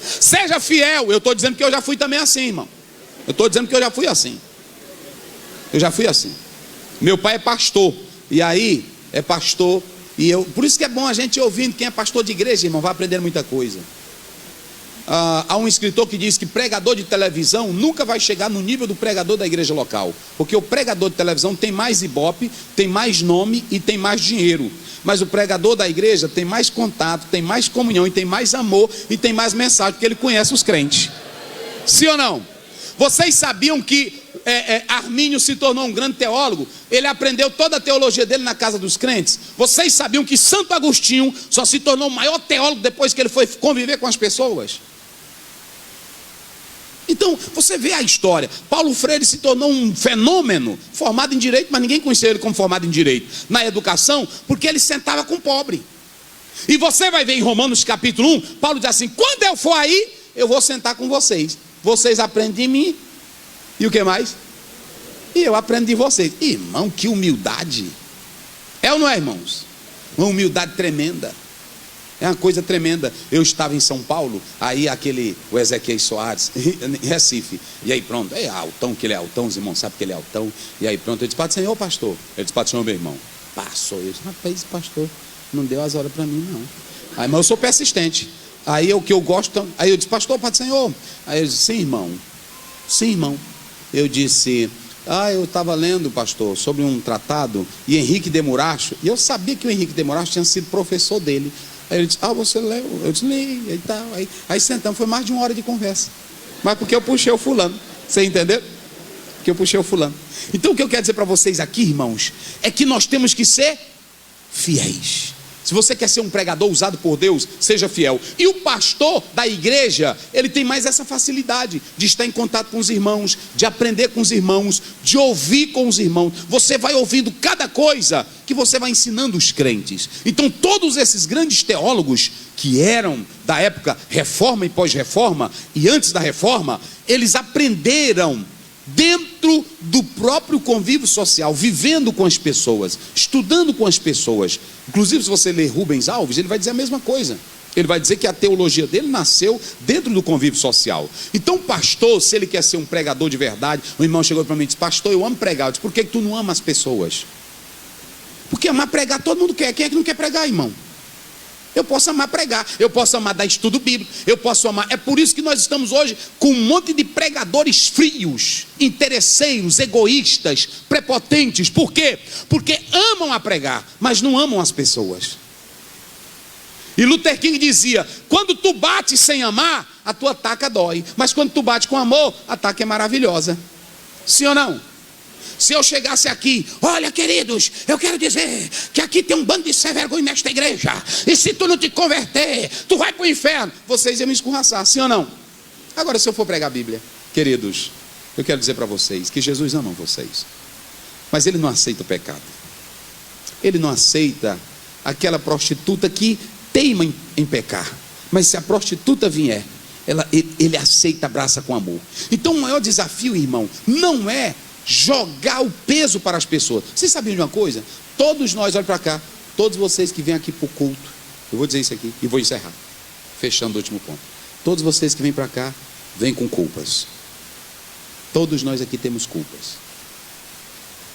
Speaker 2: Seja fiel. Eu estou dizendo que eu já fui também assim, irmão. Eu já fui assim. Meu pai é pastor, e aí é pastor, e eu, por isso que é bom a gente ouvindo quem é pastor de igreja, irmão, vai aprender muita coisa. Há um escritor que diz que pregador de televisão nunca vai chegar no nível do pregador da igreja local, porque o pregador de televisão tem mais ibope, tem mais nome e tem mais dinheiro, mas o pregador da igreja tem mais contato, tem mais comunhão e tem mais amor e tem mais mensagem, porque ele conhece os crentes. Sim ou não? Vocês sabiam que Armínio se tornou um grande teólogo? Ele aprendeu toda a teologia dele na casa dos crentes. Vocês sabiam que Santo Agostinho só se tornou o maior teólogo depois que ele foi conviver com as pessoas? Então, você vê a história. Paulo Freire se tornou um fenômeno, formado em direito, mas ninguém conhecia ele como formado em direito. Na educação, porque ele sentava com o pobre. E você vai ver em Romanos capítulo 1, Paulo diz assim, quando eu for aí, eu vou sentar com vocês. Vocês aprendem de mim. E o que mais? E eu aprendo de vocês. Irmão, que humildade. É ou não é, irmãos? Uma humildade tremenda. É uma coisa tremenda. Eu estava em São Paulo, aí o Ezequiel Soares, em Recife. E aí pronto, é altão, que ele é altão, os irmãos sabem que ele é altão. E aí pronto, eu disse, Pai do Senhor, pastor. Ele disse, Pai do Senhor, meu irmão. Passou. Eu disse, rapaz, pastor, não deu as horas para mim, não. Aí, mas eu sou persistente. Aí o que eu gosto, aí eu disse, pastor, Pai do Senhor. Aí eu disse, sim, irmão. Sim, irmão. Eu disse, eu estava lendo, pastor, sobre um tratado, e Henrique de Muracho, e eu sabia que o Henrique de Muracho tinha sido professor dele. Aí ele disse, você leu? Eu disse, li, e tal. Aí sentamos, foi mais de 1 hora de conversa. Mas porque eu puxei o fulano. Você entendeu? Porque eu puxei o fulano. Então o que eu quero dizer para vocês aqui, irmãos, é que nós temos que ser fiéis. Se você quer ser um pregador usado por Deus, seja fiel. E o pastor da igreja, ele tem mais essa facilidade de estar em contato com os irmãos, de aprender com os irmãos, de ouvir com os irmãos. Você vai ouvindo cada coisa que você vai ensinando os crentes. Então todos esses grandes teólogos que eram da época reforma e pós-reforma, e antes da reforma, eles aprenderam dentro do próprio convívio social, vivendo com as pessoas, estudando com as pessoas. Inclusive, se você ler Rubens Alves, ele vai dizer a mesma coisa. Ele vai dizer que a teologia dele nasceu dentro do convívio social. Então, o pastor, se ele quer ser um pregador de verdade, o irmão chegou para mim e disse: pastor, eu amo pregar. Eu disse: por que tu não ama as pessoas? Porque amar pregar todo mundo quer. Quem é que não quer pregar, irmão? Eu posso amar pregar, eu posso amar dar estudo bíblico, eu posso amar. É por isso que nós estamos hoje com um monte de pregadores frios, interesseiros, egoístas, prepotentes. Por quê? Porque amam a pregar, mas não amam as pessoas. E Luther King dizia: quando tu bate sem amar, a tua taca dói, mas quando tu bate com amor, a taca é maravilhosa. Sim ou não? Se eu chegasse aqui: olha, queridos, eu quero dizer que aqui tem um bando de sem vergonha nesta igreja, e se tu não te converter, tu vai para o inferno, vocês iam me escorraçar, sim ou não? Agora, se eu for pregar a Bíblia, queridos, eu quero dizer para vocês que Jesus ama vocês, mas Ele não aceita o pecado. Ele não aceita aquela prostituta que teima em pecar. Mas se a prostituta vier, ele aceita, abraça com amor. Então o maior desafio, irmão, não é jogar o peso para as pessoas. Vocês sabiam de uma coisa? Todos nós, olha para cá, todos vocês que vêm aqui para o culto, eu vou dizer isso aqui e vou encerrar, fechando o último ponto. Todos vocês que vêm para cá, vêm com culpas. Todos nós aqui temos culpas.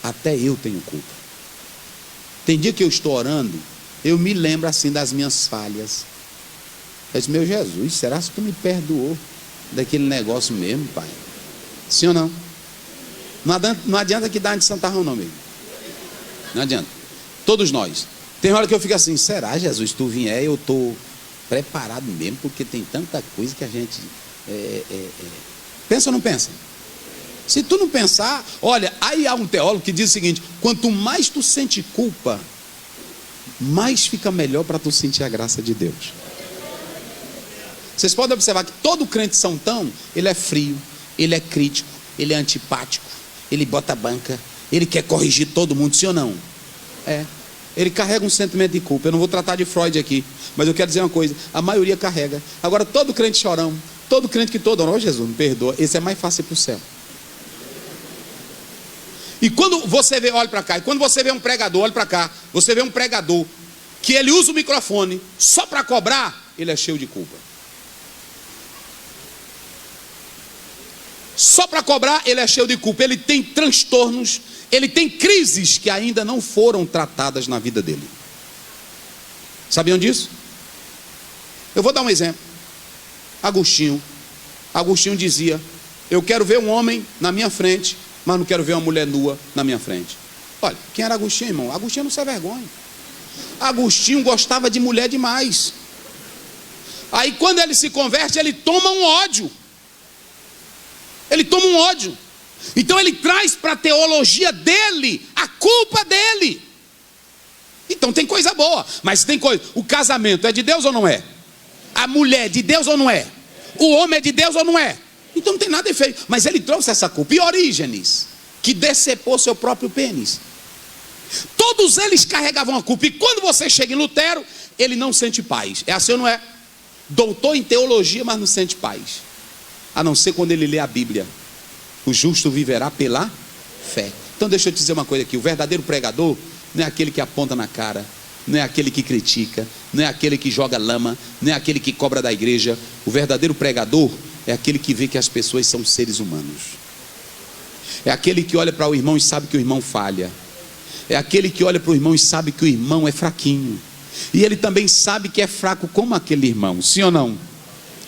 Speaker 2: Até eu tenho culpa. Tem dia que eu estou orando, eu me lembro assim das minhas falhas. Eu disse: meu Jesus, será que tu me perdoou daquele negócio mesmo, pai? Sim ou não? Não adianta que dá de santarrão não, mesmo. Não adianta. Todos nós. Tem hora que eu fico assim: será, Jesus, tu vier, eu estou preparado mesmo, porque tem tanta coisa que a gente pensa ou não pensa? Se tu não pensar, olha, aí há um teólogo que diz o seguinte: quanto mais tu sente culpa, mais fica melhor para tu sentir a graça de Deus. Vocês podem observar que todo crente santão, ele é frio, ele é crítico, ele é antipático, ele bota banca, ele quer corrigir todo mundo, sim ou não? Ele carrega um sentimento de culpa. Eu não vou tratar de Freud aqui, mas eu quero dizer uma coisa: a maioria carrega. Agora, todo crente chorão, todo crente que todo oh, Jesus, me perdoa, esse é mais fácil para o céu. E quando você vê, olha para cá, e quando você vê um pregador, olha para cá, você vê um pregador que ele usa o microfone só para cobrar, ele é cheio de culpa. Só para cobrar, ele é cheio de culpa. Ele tem transtornos, ele tem crises que ainda não foram tratadas na vida dele. Sabiam disso? Eu vou dar um exemplo. Agostinho dizia: eu quero ver um homem na minha frente, mas não quero ver uma mulher nua na minha frente. Olha, quem era Agostinho, irmão? Agostinho não se vergonha. Agostinho gostava de mulher demais. Aí quando ele se converte, ele toma um ódio. Ele toma um ódio. Então ele traz para a teologia dele a culpa dele. Então tem coisa boa, mas tem coisa. O casamento é de Deus ou não é? A mulher é de Deus ou não é? O homem é de Deus ou não é? Então não tem nada de feio. Mas ele trouxe essa culpa. E Orígenes, que decepou seu próprio pênis. Todos eles carregavam a culpa. E quando você chega em Lutero, ele não sente paz. É assim ou não é? Doutor em teologia, mas não sente paz. A não ser quando ele lê a Bíblia. O justo viverá pela fé. Então deixa eu te dizer uma coisa aqui: o verdadeiro pregador não é aquele que aponta na cara, não é aquele que critica, não é aquele que joga lama, não é aquele que cobra da igreja. O verdadeiro pregador é aquele que vê que as pessoas são seres humanos. É aquele que olha para o irmão e sabe que o irmão falha. É aquele que olha para o irmão e sabe que o irmão é fraquinho. E ele também sabe que é fraco como aquele irmão, sim ou não?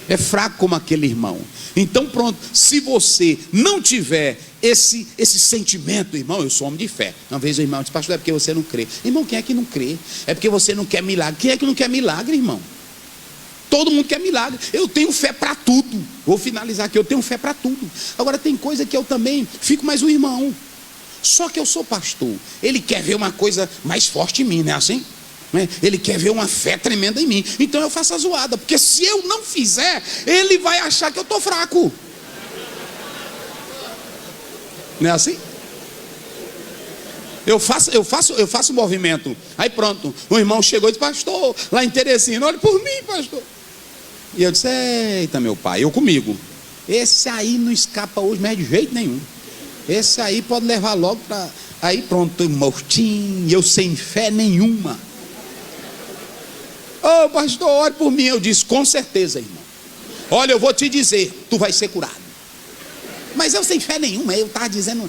Speaker 2: É fraco como aquele irmão. Então pronto, se você não tiver esse sentimento, irmão, eu sou homem de fé. Uma vez o irmão disse: pastor, é porque você não crê. Irmão, quem é que não crê? É porque você não quer milagre. Quem é que não quer milagre, irmão? todo mundo quer milagre. Eu tenho fé para tudo. Vou finalizar aqui, eu tenho fé para tudo. Agora tem coisa que eu também fico mais um irmão. Só que eu sou pastor. Ele quer ver uma coisa mais forte em mim, não é assim? Ele quer ver uma fé tremenda em mim. Então eu faço a zoada, porque se eu não fizer, ele vai achar que eu estou fraco. Não é assim? Eu faço o movimento. Aí pronto, o irmão chegou e disse: pastor, lá em Teresina, olhe por mim, pastor. E eu disse: eita, meu pai, eu comigo. Esse aí não escapa hoje mais de jeito nenhum. Esse aí pode levar logo para... Aí pronto, eu mortinho, eu sem fé nenhuma. Ô pastor, olhe por mim. Eu disse: com certeza, irmão. Olha, eu vou te dizer, tu vai ser curado. Mas eu sem fé nenhuma, eu estava dizendo...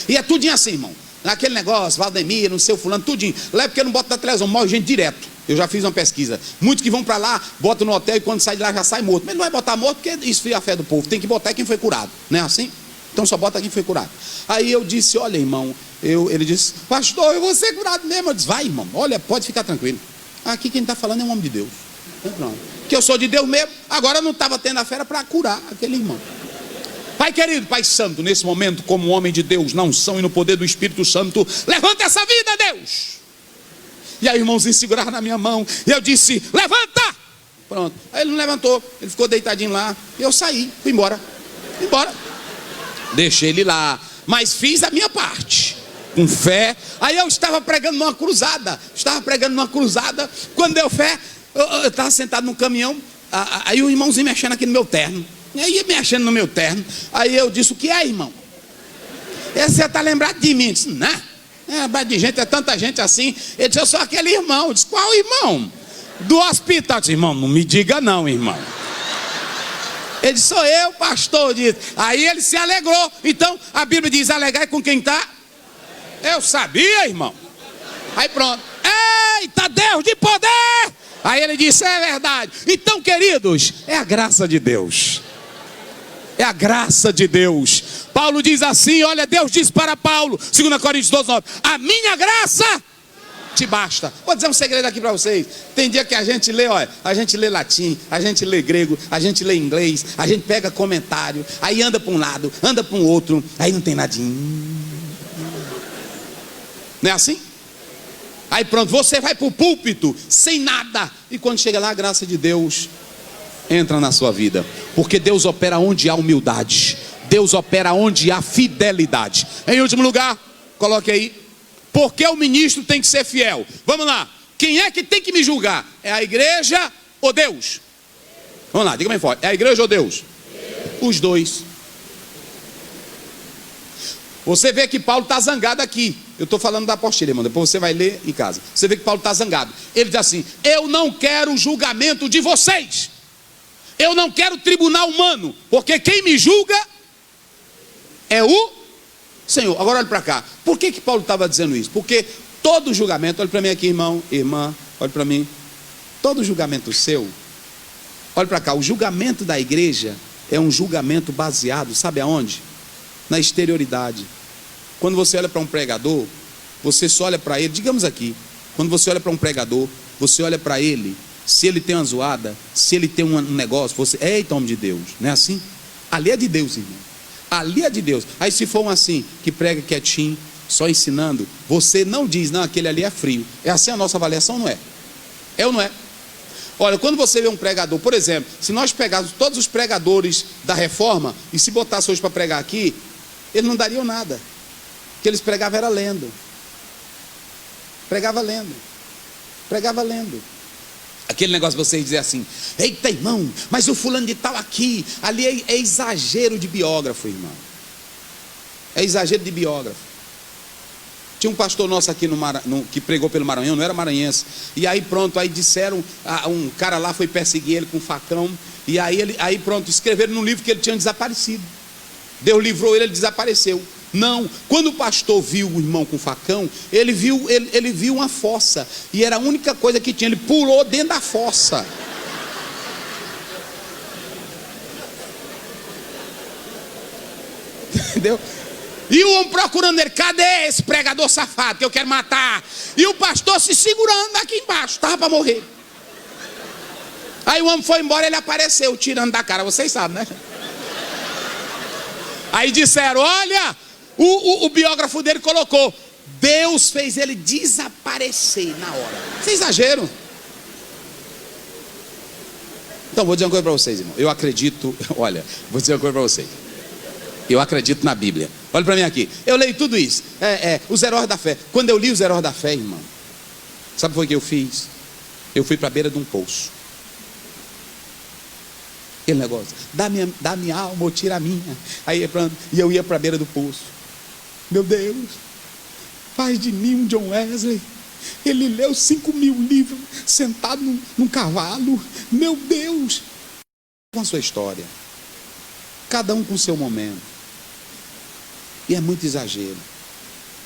Speaker 2: E é tudinho assim, irmão. Naquele negócio, Valdemir, não sei o fulano, tudinho. Lá é porque não bota na televisão, morre gente direto. Eu já fiz uma pesquisa. Muitos que vão para lá, botam no hotel e quando sai de lá já sai morto. Mas não vai botar morto porque esfria a fé do povo. Tem que botar quem foi curado, não é assim? Então só bota quem foi curado. Aí eu disse: olha, irmão, ele disse: pastor, eu vou ser curado mesmo. Eu disse: vai, irmão, olha, pode ficar tranquilo. Aqui quem está falando é um homem de Deus. Que eu sou de Deus mesmo. Agora eu não estava tendo a fé para curar aquele irmão. Pai querido, Pai santo, nesse momento, como homem de Deus, na unção e no poder do Espírito Santo, levanta essa vida, Deus. E aí o irmãozinho segurava na minha mão, e eu disse: levanta. Pronto, aí ele não levantou, ele ficou deitadinho lá, e eu saí, fui embora. Deixei ele lá, mas fiz a minha parte, com fé. Aí eu estava pregando numa cruzada, quando deu fé, eu estava sentado num caminhão, aí o irmãozinho mexendo aqui no meu terno. E aí mexendo no meu terno. Aí eu disse: o que é, irmão? Você está lembrado de mim? Eu disse: não, lembrado de gente, é tanta gente assim. Ele disse: eu sou aquele irmão. Eu disse: qual irmão? Do hospital. Eu disse: irmão, não me diga não, irmão. Ele disse: sou eu, pastor. Eu disse. Aí ele se alegrou. Então a Bíblia diz: alegrai com quem está. Eu sabia, irmão. Aí pronto: eita, Deus de poder. Aí ele disse: é verdade. Então, queridos, é a graça de Deus. É a graça de Deus. Paulo diz assim, olha, Deus diz para Paulo, 2 Coríntios 12:9: a minha graça te basta. Vou dizer um segredo aqui para vocês. Tem dia que a gente lê, olha, a gente lê latim, a gente lê grego, a gente lê inglês, a gente pega comentário, aí anda para um lado, anda para um outro, aí não tem nadinho. Não é assim? Aí pronto, você vai para o púlpito sem nada, e quando chega lá, a graça de Deus entra na sua vida, porque Deus opera onde há humildade, Deus opera onde há fidelidade. Em último lugar, coloque aí: porque o ministro tem que ser fiel. Vamos lá, quem é que tem que me julgar? É a igreja ou Deus? Vamos lá, diga bem forte: é a igreja ou Deus? Os dois. Você vê que Paulo está zangado aqui. Eu estou falando da apostila, irmão, depois você vai ler em casa. Você vê que Paulo está zangado. Ele diz assim: eu não quero o julgamento de vocês, eu não quero tribunal humano, porque quem me julga é o Senhor. Agora olha para cá. Por que Paulo estava dizendo isso? Porque todo julgamento, olha para mim aqui, irmão, irmã, olha para mim. Todo julgamento seu, olha para cá, o julgamento da igreja é um julgamento baseado, sabe aonde? Na exterioridade. Quando você olha para um pregador, você só olha para ele, digamos aqui, quando você olha para um pregador, você olha para ele, se ele tem uma zoada, se ele tem um negócio, você, eita, homem de Deus, não é assim? Ali é de Deus, irmão, ali é de Deus. Aí se for um assim, que prega quietinho, só ensinando, você não diz: não, aquele ali é frio. É assim a nossa avaliação, não é? É ou não é? Olha, quando você vê um pregador, por exemplo, se nós pegarmos todos os pregadores da reforma e se botasse hoje para pregar aqui, eles não dariam nada. O que eles pregavam era lendo. Pregava lendo. Aquele negócio de vocês dizer assim: eita, irmão, mas o fulano de tal aqui, ali é exagero de biógrafo, irmão. É exagero de biógrafo. Tinha um pastor nosso aqui que pregou pelo Maranhão, não era maranhense. E aí pronto, aí disseram, um cara lá foi perseguir ele com um facão. E aí pronto, escreveram num livro que ele tinha desaparecido. Deus livrou ele, ele desapareceu. Não, quando o pastor viu o irmão com facão, ele viu uma fossa, e era a única coisa que tinha. Ele pulou dentro da fossa. Entendeu? E o homem procurando ele: cadê esse pregador safado que eu quero matar? E o pastor se segurando aqui embaixo, estava para morrer. Aí o homem foi embora, ele apareceu tirando da cara, vocês sabem, né? Aí disseram, olha, o biógrafo dele colocou, Deus fez ele desaparecer na hora. Isso é exagero. Então, vou dizer uma coisa para vocês, irmão. Eu acredito, olha, vou dizer uma coisa para vocês. Eu acredito na Bíblia. Olha para mim aqui. Eu leio tudo isso. Os heróis da fé. Quando eu li os heróis da fé, irmão, sabe o que eu fiz? Eu fui para a beira de um poço. Aquele negócio, dá minha alma ou tira a minha. Aí e eu ia para a beira do poço. Meu Deus, faz de mim um John Wesley. Ele leu 5.000 livros sentado num cavalo. Meu Deus, com a sua história, cada um com o seu momento. E é muito exagero.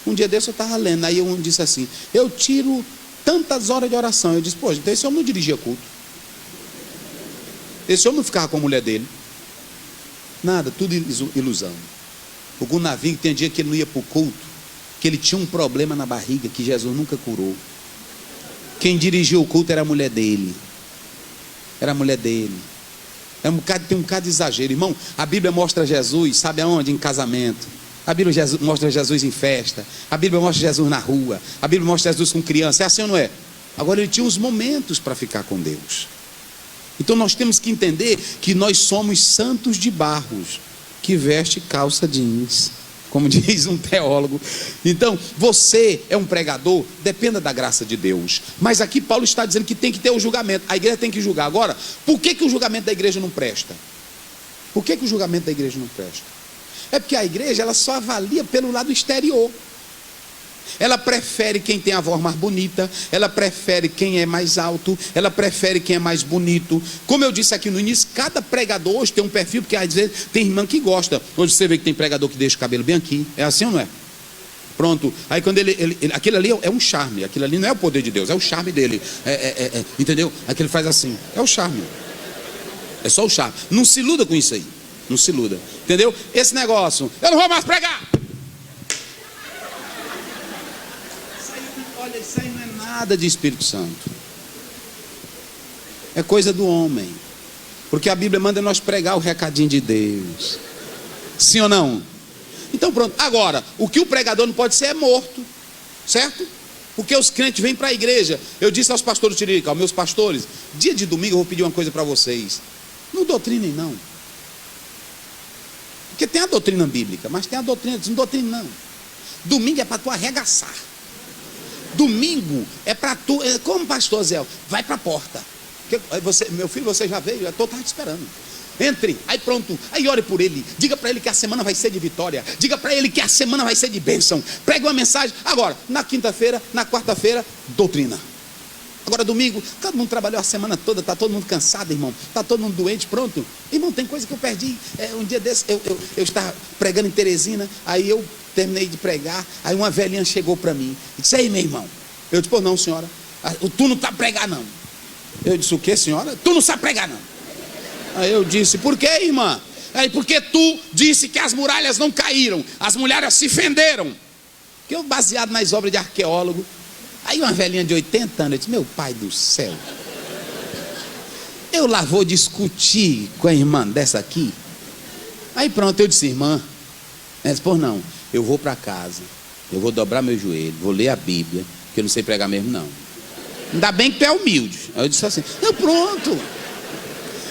Speaker 2: Um dia desse eu estava lendo, aí um disse assim, eu tiro tantas horas de oração. Eu disse, poxa, então esse homem não dirigia culto, esse homem não ficava com a mulher dele. Nada, tudo ilusão. O Gunavinho tem dia que ele não ia para o culto, que ele tinha um problema na barriga que Jesus nunca curou. Quem dirigiu o culto era a mulher dele. Era a mulher dele. Tem um bocado de exagero, irmão. A Bíblia mostra Jesus, sabe aonde? Em casamento. A Bíblia mostra Jesus em festa. A Bíblia mostra Jesus na rua. A Bíblia mostra Jesus com criança. É assim ou não é? Agora ele tinha uns momentos para ficar com Deus. Então nós temos que entender que nós somos santos de barros que veste calça jeans, como diz um teólogo. Então você é um pregador, dependa da graça de Deus. Mas aqui Paulo está dizendo que tem que ter o julgamento. A igreja tem que julgar. Agora, por que o julgamento da igreja não presta? Por que o julgamento da igreja não presta? É porque a igreja ela só avalia pelo lado exterior. Ela prefere quem tem a voz mais bonita, ela prefere quem é mais alto, ela prefere quem é mais bonito. Como eu disse aqui no início, cada pregador hoje tem um perfil, porque às vezes tem irmã que gosta. Hoje você vê que tem pregador que deixa o cabelo bem aqui. É assim ou não é? Pronto. Aí quando aquele ali é um charme, aquilo ali não é o poder de Deus, é o charme dele. Entendeu? Aquele faz assim, é o charme. É só o charme. Não se iluda com isso aí. Não se iluda. Entendeu? Esse negócio, eu não vou mais pregar. Olha, isso aí não é nada de Espírito Santo. É coisa do homem. Porque a Bíblia manda nós pregar o recadinho de Deus. Sim ou não? Então pronto. Agora, o que o pregador não pode ser é morto. Certo? Porque os crentes vêm para a igreja. Eu disse aos pastores Tiririca, aos meus pastores, dia de domingo eu vou pedir uma coisa para vocês. Não doutrinem não. Porque tem a doutrina bíblica, mas tem a doutrina, não doutrina não. Domingo é para tu arregaçar. Domingo é para tu, como pastor Zé, vai para a porta. Meu filho, você já veio, eu estou te esperando. Entre, aí pronto, aí ore por ele. Diga para ele que a semana vai ser de vitória. Diga para ele que a semana vai ser de bênção. Pregue uma mensagem. Agora, na quinta-feira, na quarta-feira, doutrina. Agora domingo, todo mundo trabalhou a semana toda, está todo mundo cansado, irmão. Está todo mundo doente, pronto. Irmão, tem coisa que eu perdi. Um dia desse, eu estava pregando em Teresina, aí eu terminei de pregar, aí uma velhinha chegou para mim e disse, aí meu irmão. Eu disse, pô, não senhora, tu não sabe pregar não. Eu disse, o que senhora? Tu não sabe pregar não. Aí eu disse, por que irmã? Aí, porque tu disse que as muralhas não caíram, as muralhas se fenderam. Que eu, baseado nas obras de arqueólogo. Aí uma velhinha de 80 anos, eu disse, meu pai do céu, eu lá vou discutir com a irmã dessa aqui. Aí pronto, eu disse, irmã, ela disse, pô não, eu vou para casa, eu vou dobrar meu joelho, vou ler a Bíblia, que eu não sei pregar mesmo não. Ainda bem que tu é humilde. Aí eu disse assim, pronto.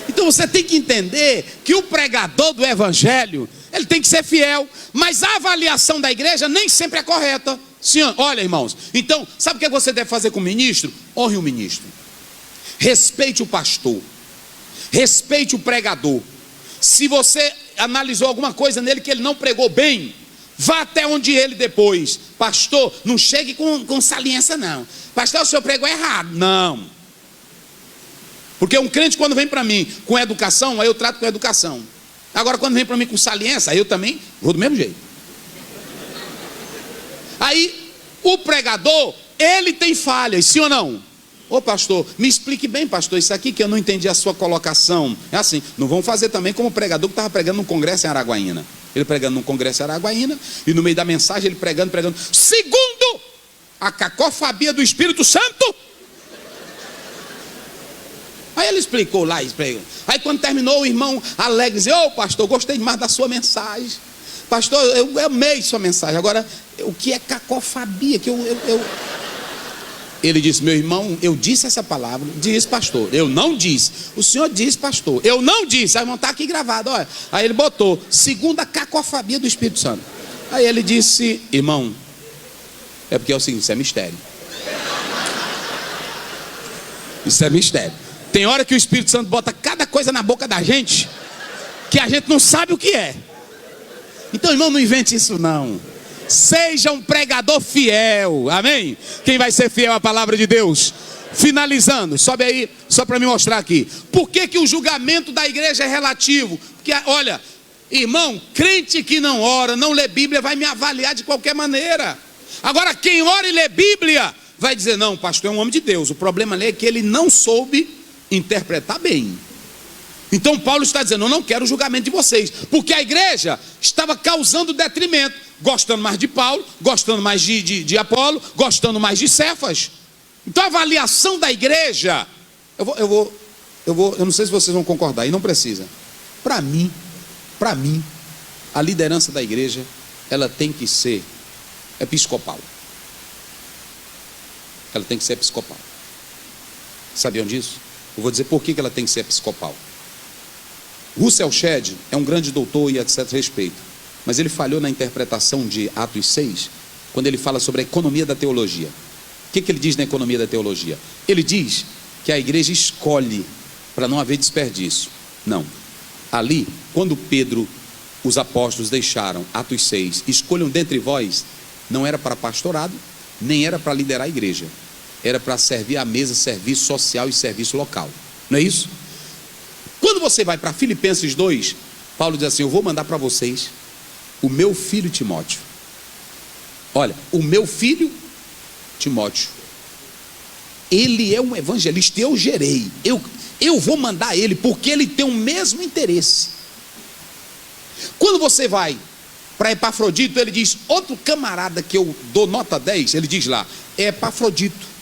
Speaker 2: Então você tem que entender que o pregador do evangelho, ele tem que ser fiel, mas a avaliação da igreja nem sempre é correta. Sim, olha irmãos, então sabe o que você deve fazer com o ministro? Honre o ministro, respeite o pastor, respeite o pregador. Se você analisou alguma coisa nele que ele não pregou bem, vá até onde ele depois. Pastor, não chegue com saliência não. Pastor, o senhor pregou errado. Não. Porque um crente quando vem para mim com educação, aí eu trato com educação. Agora quando vem para mim com saliência, aí eu também vou do mesmo jeito. Aí o pregador, ele tem falhas, sim ou não? Ô pastor, me explique bem pastor, isso aqui que eu não entendi a sua colocação. É assim, não vão fazer também como o pregador que estava pregando num congresso em Araguaína. Ele pregando num congresso em Araguaína, e no meio da mensagem ele pregando, segundo a cacofobia do Espírito Santo. Aí ele explicou lá. Aí quando terminou, o irmão alegre disse: ô pastor, gostei demais da sua mensagem. Pastor, eu amei sua mensagem. Agora, o que é cacofobia? Ele disse: meu irmão, eu disse essa palavra. Disse, pastor. Eu não disse. O senhor disse, pastor. Eu não disse. Aí irmão, está aqui gravado, olha. Aí ele botou: segunda cacofobia do Espírito Santo. Aí ele disse: irmão, é porque é o seguinte, isso é mistério. Isso é mistério. Tem hora que o Espírito Santo bota cada coisa na boca da gente que a gente não sabe o que é. Então, irmão, não invente isso não. Seja um pregador fiel, amém? Quem vai ser fiel à palavra de Deus? Finalizando, sobe aí, só para me mostrar aqui. Por que o julgamento da igreja é relativo? Porque, olha, irmão, crente que não ora, não lê Bíblia, vai me avaliar de qualquer maneira. Agora, quem ora e lê Bíblia, vai dizer: não, pastor é um homem de Deus. O problema é que ele não soube interpretar bem. Então Paulo está dizendo: eu não quero o julgamento de vocês, porque a igreja estava causando detrimento, gostando mais de Paulo, gostando mais de Apolo, gostando mais de Cefas. Então a avaliação da igreja, eu não sei se vocês vão concordar, e não precisa. Para mim, a liderança da igreja, ela tem que ser episcopal. Ela tem que ser episcopal. Sabiam disso? Eu vou dizer por que ela tem que ser episcopal. Russell Shedd é um grande doutor e etc. respeito, mas ele falhou na interpretação de Atos 6, quando ele fala sobre a economia da teologia. O que ele diz na economia da teologia? Ele diz que a igreja escolhe para não haver desperdício. Não. Ali, quando Pedro, os apóstolos deixaram, Atos 6, escolham dentre vós, não era para pastorado, nem era para liderar a igreja. Era para servir à mesa, serviço social e serviço local. Não é isso? Quando você vai para Filipenses 2, Paulo diz assim: eu vou mandar para vocês o meu filho Timóteo. Olha, o meu filho Timóteo, ele é um evangelista, eu gerei. Eu vou mandar ele, porque ele tem o mesmo interesse. Quando você vai para Epafrodito, ele diz: outro camarada que eu dou nota 10, ele diz lá, é Epafrodito,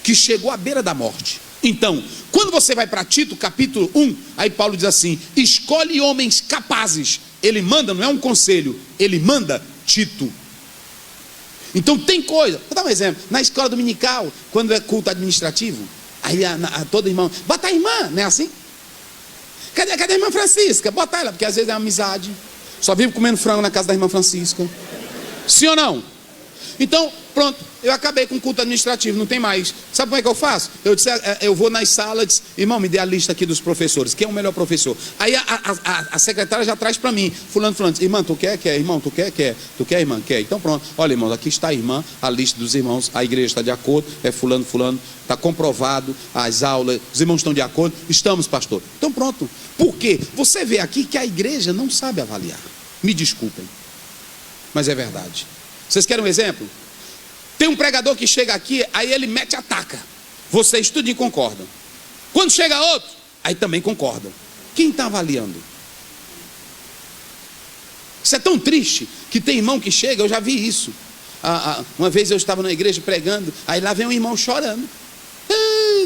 Speaker 2: que chegou à beira da morte. Então, quando você vai para Tito, capítulo 1, aí Paulo diz assim: escolhe homens capazes. Ele manda, não é um conselho, ele manda Tito. Então tem coisa, vou dar um exemplo. Na escola dominical, quando é culto administrativo, aí toda irmã, bota a irmã, não é assim? Cadê a irmã Francisca? Bota ela, porque às vezes é uma amizade. Só vive comendo frango na casa da irmã Francisca. Sim ou não? Então, pronto, eu acabei com o culto administrativo, não tem mais. Sabe como é que eu faço? Eu vou nas salas, irmão, me dê a lista aqui dos professores, quem é o melhor professor? Aí a secretária já traz para mim, fulano, irmã, tu quer? Quer, irmão, tu quer? Quer, tu quer, irmã? Quer, então pronto, olha, irmãos, aqui está a irmã, a lista dos irmãos, a igreja está de acordo, é fulano, está comprovado, as aulas, os irmãos estão de acordo, estamos, pastor. Então pronto, por quê? Você vê aqui que a igreja não sabe avaliar, me desculpem, mas é verdade. Vocês querem um exemplo? Tem um pregador que chega aqui, aí ele mete a taca. Vocês tudinho concordam. Quando chega outro, aí também concordam. Quem está avaliando? Isso é tão triste, que tem irmão que chega, eu já vi isso. Uma vez eu estava na igreja pregando, aí lá vem um irmão chorando.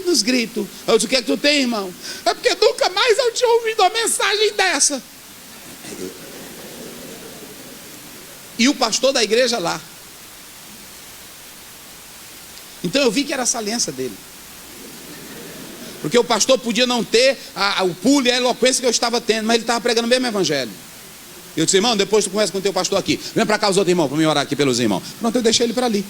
Speaker 2: Nos gritos. Eu disse: o que é que tu tem, irmão? É porque nunca mais eu tinha ouvido uma mensagem dessa. E o pastor da igreja lá. Então eu vi que era a saliência dele. Porque o pastor podia não ter o pulo e a eloquência que eu estava tendo, mas ele estava pregando o mesmo evangelho. Eu disse: irmão, depois tu conversa com o teu pastor aqui. Vem para cá os outros irmãos, para me orar aqui pelos irmãos. Pronto, eu deixei ele para ali.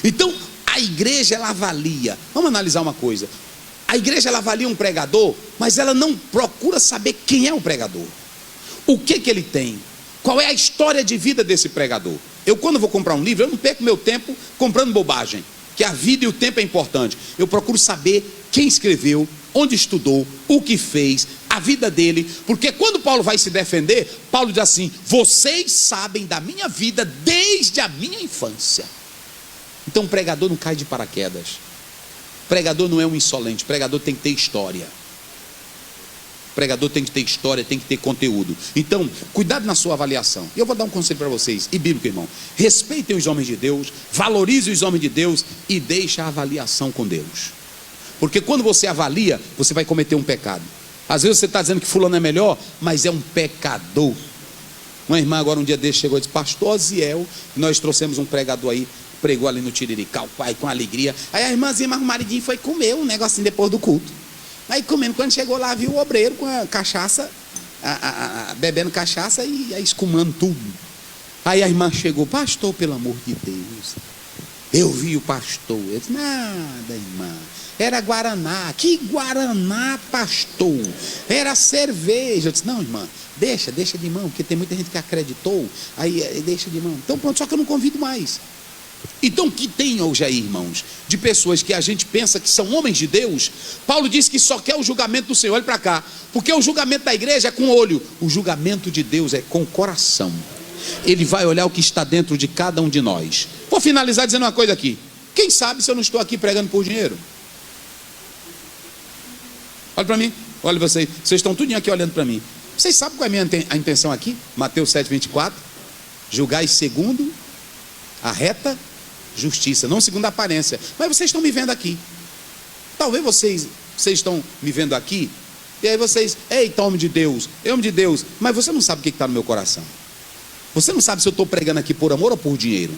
Speaker 2: Então, a igreja, ela avalia. Vamos analisar uma coisa. A igreja, ela avalia um pregador, mas ela não procura saber quem é o pregador. O que ele tem. Qual é a história de vida desse pregador? Eu, quando vou comprar um livro, eu não perco meu tempo comprando bobagem, que a vida e o tempo é importante. Eu procuro saber quem escreveu, onde estudou, o que fez, a vida dele. Porque quando Paulo vai se defender, Paulo diz assim: vocês sabem da minha vida desde a minha infância. Então o pregador não cai de paraquedas. Pregador não é um insolente, pregador tem que ter história. Pregador tem que ter história, tem que ter conteúdo. Então, cuidado na sua avaliação. E eu vou dar um conselho para vocês, e bíblico, irmão. Respeitem os homens de Deus, valorizem os homens de Deus e deixem a avaliação com Deus. Porque quando você avalia, você vai cometer um pecado. Às vezes você está dizendo que fulano é melhor, mas é um pecador. Uma irmã agora um dia desse chegou e disse: pastor Oziel, nós trouxemos um pregador aí, pregou ali no Tiririca, o pai com alegria. Aí a irmãzinha, mas o maridinho foi comer um negocinho depois do culto. Aí comendo, quando chegou lá, viu o obreiro com a cachaça, bebendo cachaça e escumando tudo. Aí a irmã chegou: pastor, pelo amor de Deus, eu vi o pastor. Eu disse: nada, irmã, era Guaraná. Que Guaraná, pastor? Era cerveja. Eu disse: não, irmã, deixa de mão, porque tem muita gente que acreditou. Aí deixa de mão. Então pronto, só que eu não convido mais. Então o que tem hoje aí, irmãos, de pessoas que a gente pensa que são homens de Deus? Paulo diz que só quer o julgamento do Senhor. Olha para cá, porque o julgamento da igreja é com o olho, o julgamento de Deus é com o coração. Ele vai olhar o que está dentro de cada um de nós. Vou finalizar dizendo uma coisa aqui: quem sabe se eu não estou aqui pregando por dinheiro? Olha para mim, olha vocês estão tudinho aqui olhando para mim. Vocês sabem qual é a intenção aqui? Mateus 7,24: julgai segundo a reta justiça, não segundo a aparência. Mas vocês estão me vendo aqui. Talvez vocês estão me vendo aqui, e aí vocês: eita, homem de Deus, homem de Deus. Mas você não sabe o que está no meu coração. Você não sabe se eu estou pregando aqui por amor ou por dinheiro.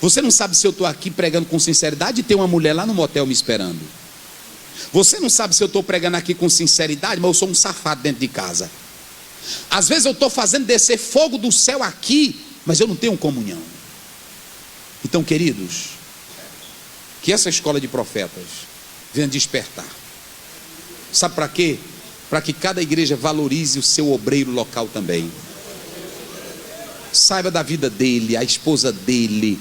Speaker 2: Você não sabe se eu estou aqui pregando com sinceridade e tem uma mulher lá no motel me esperando. Você não sabe se eu estou pregando aqui com sinceridade, mas eu sou um safado dentro de casa. Às vezes eu estou fazendo descer fogo do céu aqui, mas eu não tenho comunhão. Então, queridos, que essa escola de profetas venha despertar. Sabe para quê? Para que cada igreja valorize o seu obreiro local também. Saiba da vida dele, a esposa dele.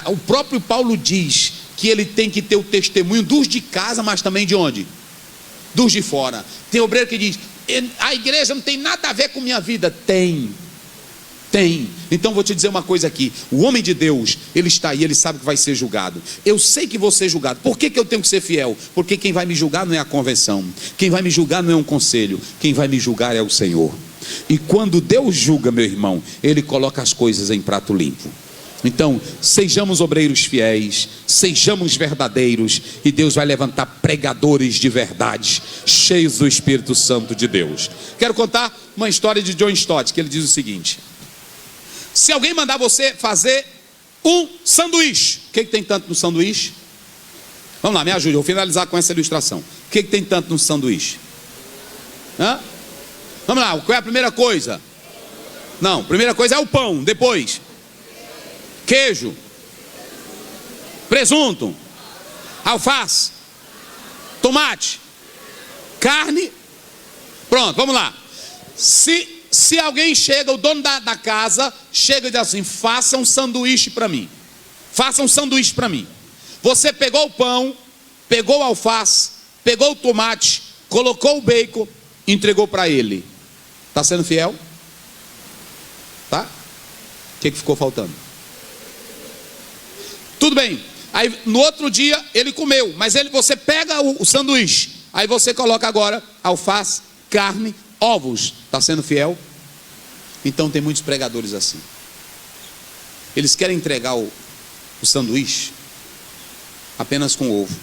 Speaker 2: O próprio Paulo diz que ele tem que ter o testemunho dos de casa, mas também de onde? Dos de fora. Tem obreiro que diz: a igreja não tem nada a ver com minha vida. Tem. Então vou te dizer uma coisa aqui: o homem de Deus, ele está aí, ele sabe que vai ser julgado. Eu sei que vou ser julgado. Por que eu tenho que ser fiel? Porque quem vai me julgar não é a convenção, quem vai me julgar não é um conselho, quem vai me julgar é o Senhor. E quando Deus julga, meu irmão, Ele coloca as coisas em prato limpo. Então, sejamos obreiros fiéis, sejamos verdadeiros, e Deus vai levantar pregadores de verdade, cheios do Espírito Santo de Deus. Quero contar uma história de John Stott, que ele diz o seguinte: se alguém mandar você fazer um sanduíche, o que tem tanto no sanduíche? Vamos lá, me ajude, eu vou finalizar com essa ilustração. O que tem tanto no sanduíche? Vamos lá, qual é a primeira coisa? Não, a primeira coisa é o pão, depois queijo, presunto, alface, tomate, carne. Pronto, vamos lá. Se alguém chega, o dono da casa chega e diz assim: faça um sanduíche para mim. Faça um sanduíche para mim. Você pegou o pão, pegou o alface, pegou o tomate, colocou o bacon, entregou para ele. Está sendo fiel? Tá? O que ficou faltando? Tudo bem. Aí no outro dia ele comeu, mas você pega o sanduíche, aí você coloca agora alface, carne, ovos. Está sendo fiel? Então tem muitos pregadores assim. Eles querem entregar o sanduíche apenas com ovo.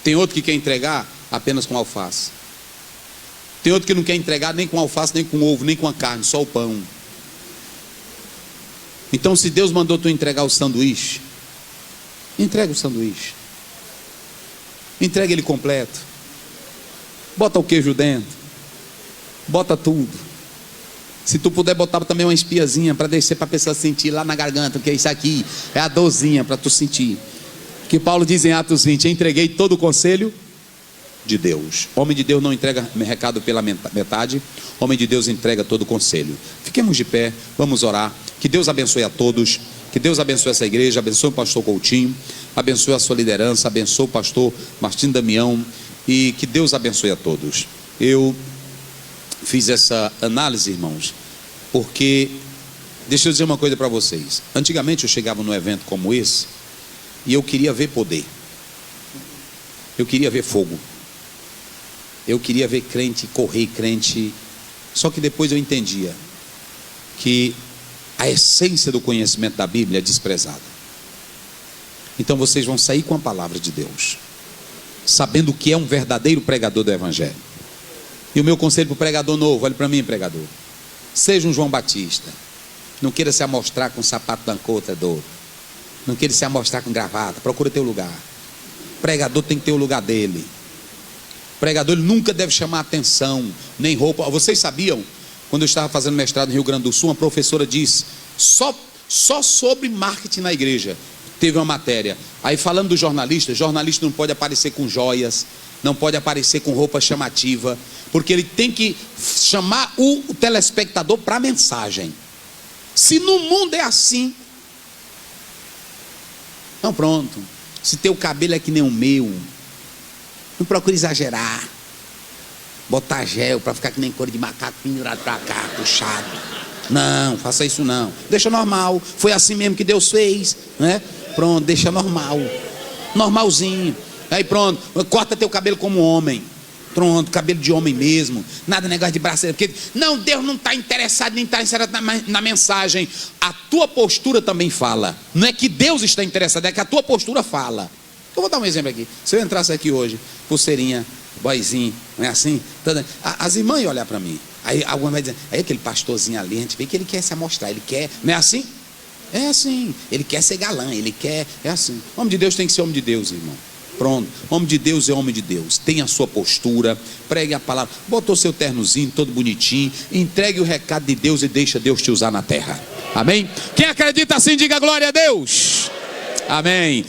Speaker 2: Tem outro que quer entregar apenas com alface. Tem outro que não quer entregar nem com alface, nem com ovo, nem com a carne, só o pão. Então, se Deus mandou tu entregar o sanduíche, entrega o sanduíche. Entrega ele completo. Bota o queijo dentro. Bota tudo. Se tu puder botar também uma espiazinha para descer para a pessoa sentir lá na garganta, porque isso aqui é a dorzinha para tu sentir. Que Paulo diz em Atos 20: entreguei todo o conselho de Deus. Homem de Deus não entrega recado pela metade. Homem de Deus entrega todo o conselho. Fiquemos de pé, vamos orar. Que Deus abençoe a todos. Que Deus abençoe essa igreja, abençoe o pastor Coutinho, abençoe a sua liderança, abençoe o pastor Martim Damião, e que Deus abençoe a todos. Eu fiz essa análise, irmãos, porque deixa eu dizer uma coisa para vocês. Antigamente eu chegava num evento como esse e eu queria ver poder, eu queria ver fogo, eu queria ver crente correr, crente. Só que depois eu entendia que a essência do conhecimento da Bíblia é desprezada. Então vocês vão sair com a palavra de Deus, sabendo o que é um verdadeiro pregador do evangelho. E o meu conselho para o pregador novo, olhe para mim, pregador: seja um João Batista. Não queira se amostrar com sapato dancotador. Não queira se amostrar com gravata. Procura teu lugar. O pregador tem que ter o lugar dele. O pregador, ele nunca deve chamar atenção, nem roupa. Vocês sabiam, quando eu estava fazendo mestrado no Rio Grande do Sul, uma professora disse, só sobre marketing na igreja, teve uma matéria. Aí falando do jornalista não pode aparecer com joias, não pode aparecer com roupa chamativa, porque ele tem que chamar o telespectador para a mensagem. Se no mundo é assim, não, pronto. Se teu cabelo é que nem o meu, não procure exagerar, botar gel para ficar que nem couro de macaco pendurado para cá, puxado. Não, faça isso não. Deixa normal. Foi assim mesmo que Deus fez, né? Pronto, deixa normal. Normalzinho. Aí pronto, corta teu cabelo como homem. Pronto, cabelo de homem mesmo. Nada negócio de braço. Porque não, Deus não está interessado, nem está interessado na mensagem. A tua postura também fala. Não é que Deus está interessado, é que a tua postura fala. Eu vou dar um exemplo aqui. Se eu entrasse aqui hoje, pulseirinha, boizinho, não é assim? As irmãs iam olhar para mim. Aí alguma vai dizer, aí aquele pastorzinho ali, a gente vê que ele quer se amostrar, ele quer, não é assim? É assim, ele quer ser galã, ele quer, é assim. Homem de Deus tem que ser homem de Deus, irmão. Pronto, homem de Deus é homem de Deus. Tem a sua postura, pregue a palavra, botou seu ternozinho todo bonitinho, entregue o recado de Deus e deixa Deus te usar na terra. Amém? Quem acredita assim, diga glória a Deus. Amém.